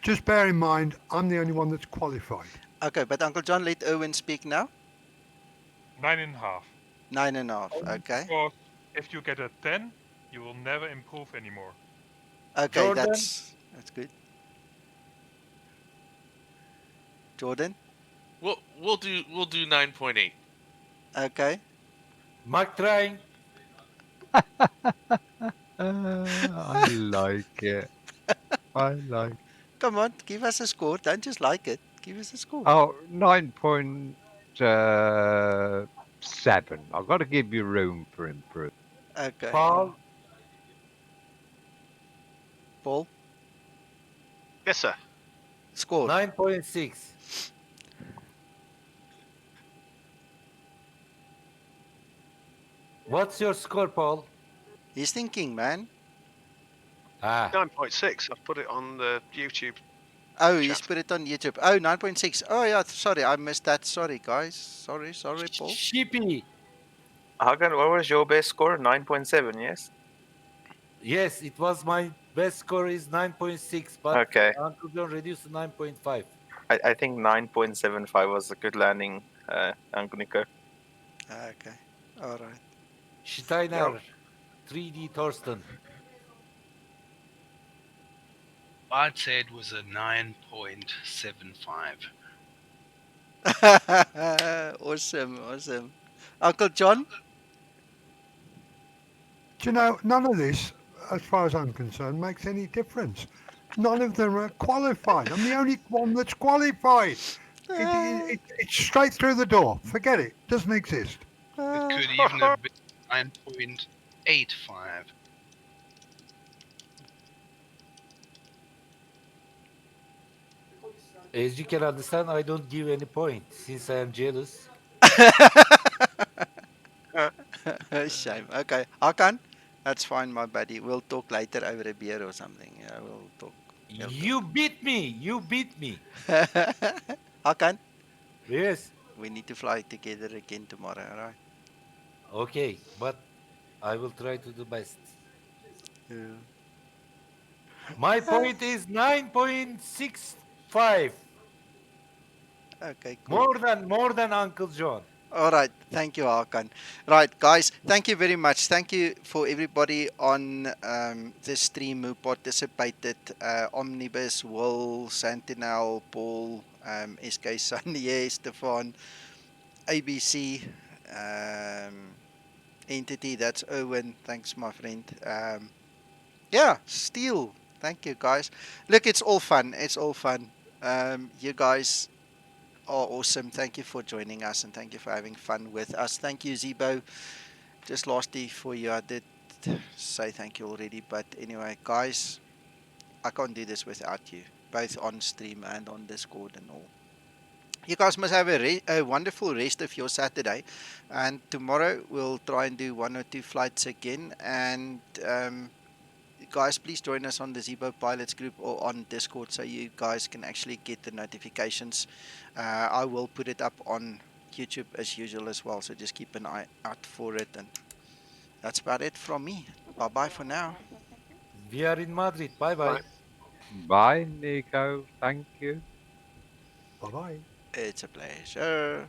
Speaker 2: Just bear in mind, I'm the only one that's qualified.
Speaker 1: Okay, but Uncle John, let Owen speak now.
Speaker 16: 9.5.
Speaker 1: 9.5, okay.
Speaker 16: Because if you get a 10, you will never improve anymore.
Speaker 1: Okay,
Speaker 16: Jordan?
Speaker 1: that's good. Jordan?
Speaker 14: We'll do 9.8.
Speaker 1: Okay.
Speaker 15: Mark trying.
Speaker 6: I like it. I like.
Speaker 1: Come on, give us a score. Don't just like it. Give us a score.
Speaker 6: Oh, 9.7. I've got to give you room for improvement.
Speaker 1: Okay.
Speaker 15: Paul?
Speaker 12: Yes, sir.
Speaker 1: Score.
Speaker 15: 9.6. What's your score, Paul?
Speaker 1: He's thinking, man.
Speaker 12: 9.6. I've put it on the YouTube.
Speaker 1: Oh, he's put it on YouTube. Oh, 9.6. Oh, yeah, sorry, I missed that. Sorry, guys. Sorry, Paul.
Speaker 15: Shippy.
Speaker 10: Hakan, what was your best score? 9.7, yes?
Speaker 15: Yes, it was my best score is 9.6, but
Speaker 10: Okay.
Speaker 15: Uncle John reduced to 9.5.
Speaker 10: I think 9.75 was a good landing, Uncle Nico.
Speaker 1: Okay, all right.
Speaker 15: Steiner. 3D Torsten.
Speaker 17: I'd say it was a 9.75.
Speaker 1: Awesome, awesome. Uncle John?
Speaker 2: Do you know, none of this, as far as I'm concerned, makes any difference. None of them are qualified. I'm the only one that's qualified. It's straight through the door. Forget it. Doesn't exist.
Speaker 17: It could even have been 9.85.
Speaker 15: As you can understand, I don't give any point since I am jealous.
Speaker 1: Shame. Okay, Hakan, that's fine, my buddy. We'll talk later over a beer or something. Yeah, we'll talk.
Speaker 15: You beat me. You beat me.
Speaker 1: Hakan?
Speaker 15: Yes.
Speaker 1: We need to fly together again tomorrow, alright?
Speaker 15: Okay, but I will try to do best.
Speaker 1: Yeah.
Speaker 15: My point is 9.65.
Speaker 1: Okay, cool.
Speaker 15: More than Uncle John.
Speaker 1: All right, thank you, Hakan. Right, guys, thank you very much. Thank you for everybody on this stream who participated. Omnibus, Will, Sentinel, Paul, SK Sunny, Stefan, ABC, Entity, that's Owen. Thanks, my friend. Yeah, Steel. Thank you, guys. Look, it's all fun. It's all fun. You guys are awesome. Thank you for joining us and thank you for having fun with us. Thank you, Zibo. Just lastly for you, I did say thank you already, but anyway, guys, I can't do this without you, both on stream and on Discord and all. You guys must have a wonderful rest of your Saturday, and tomorrow we'll try and do 1 or 2 flights again. And guys, please join us on the Zibo Pilots group or on Discord so you guys can actually get the notifications. I will put it up on YouTube as usual as well, so just keep an eye out for it. And that's about it from me. Bye bye for now.
Speaker 15: We are in Madrid. Bye bye.
Speaker 6: Bye, Nico. Thank you.
Speaker 2: Bye bye.
Speaker 1: It's a pleasure.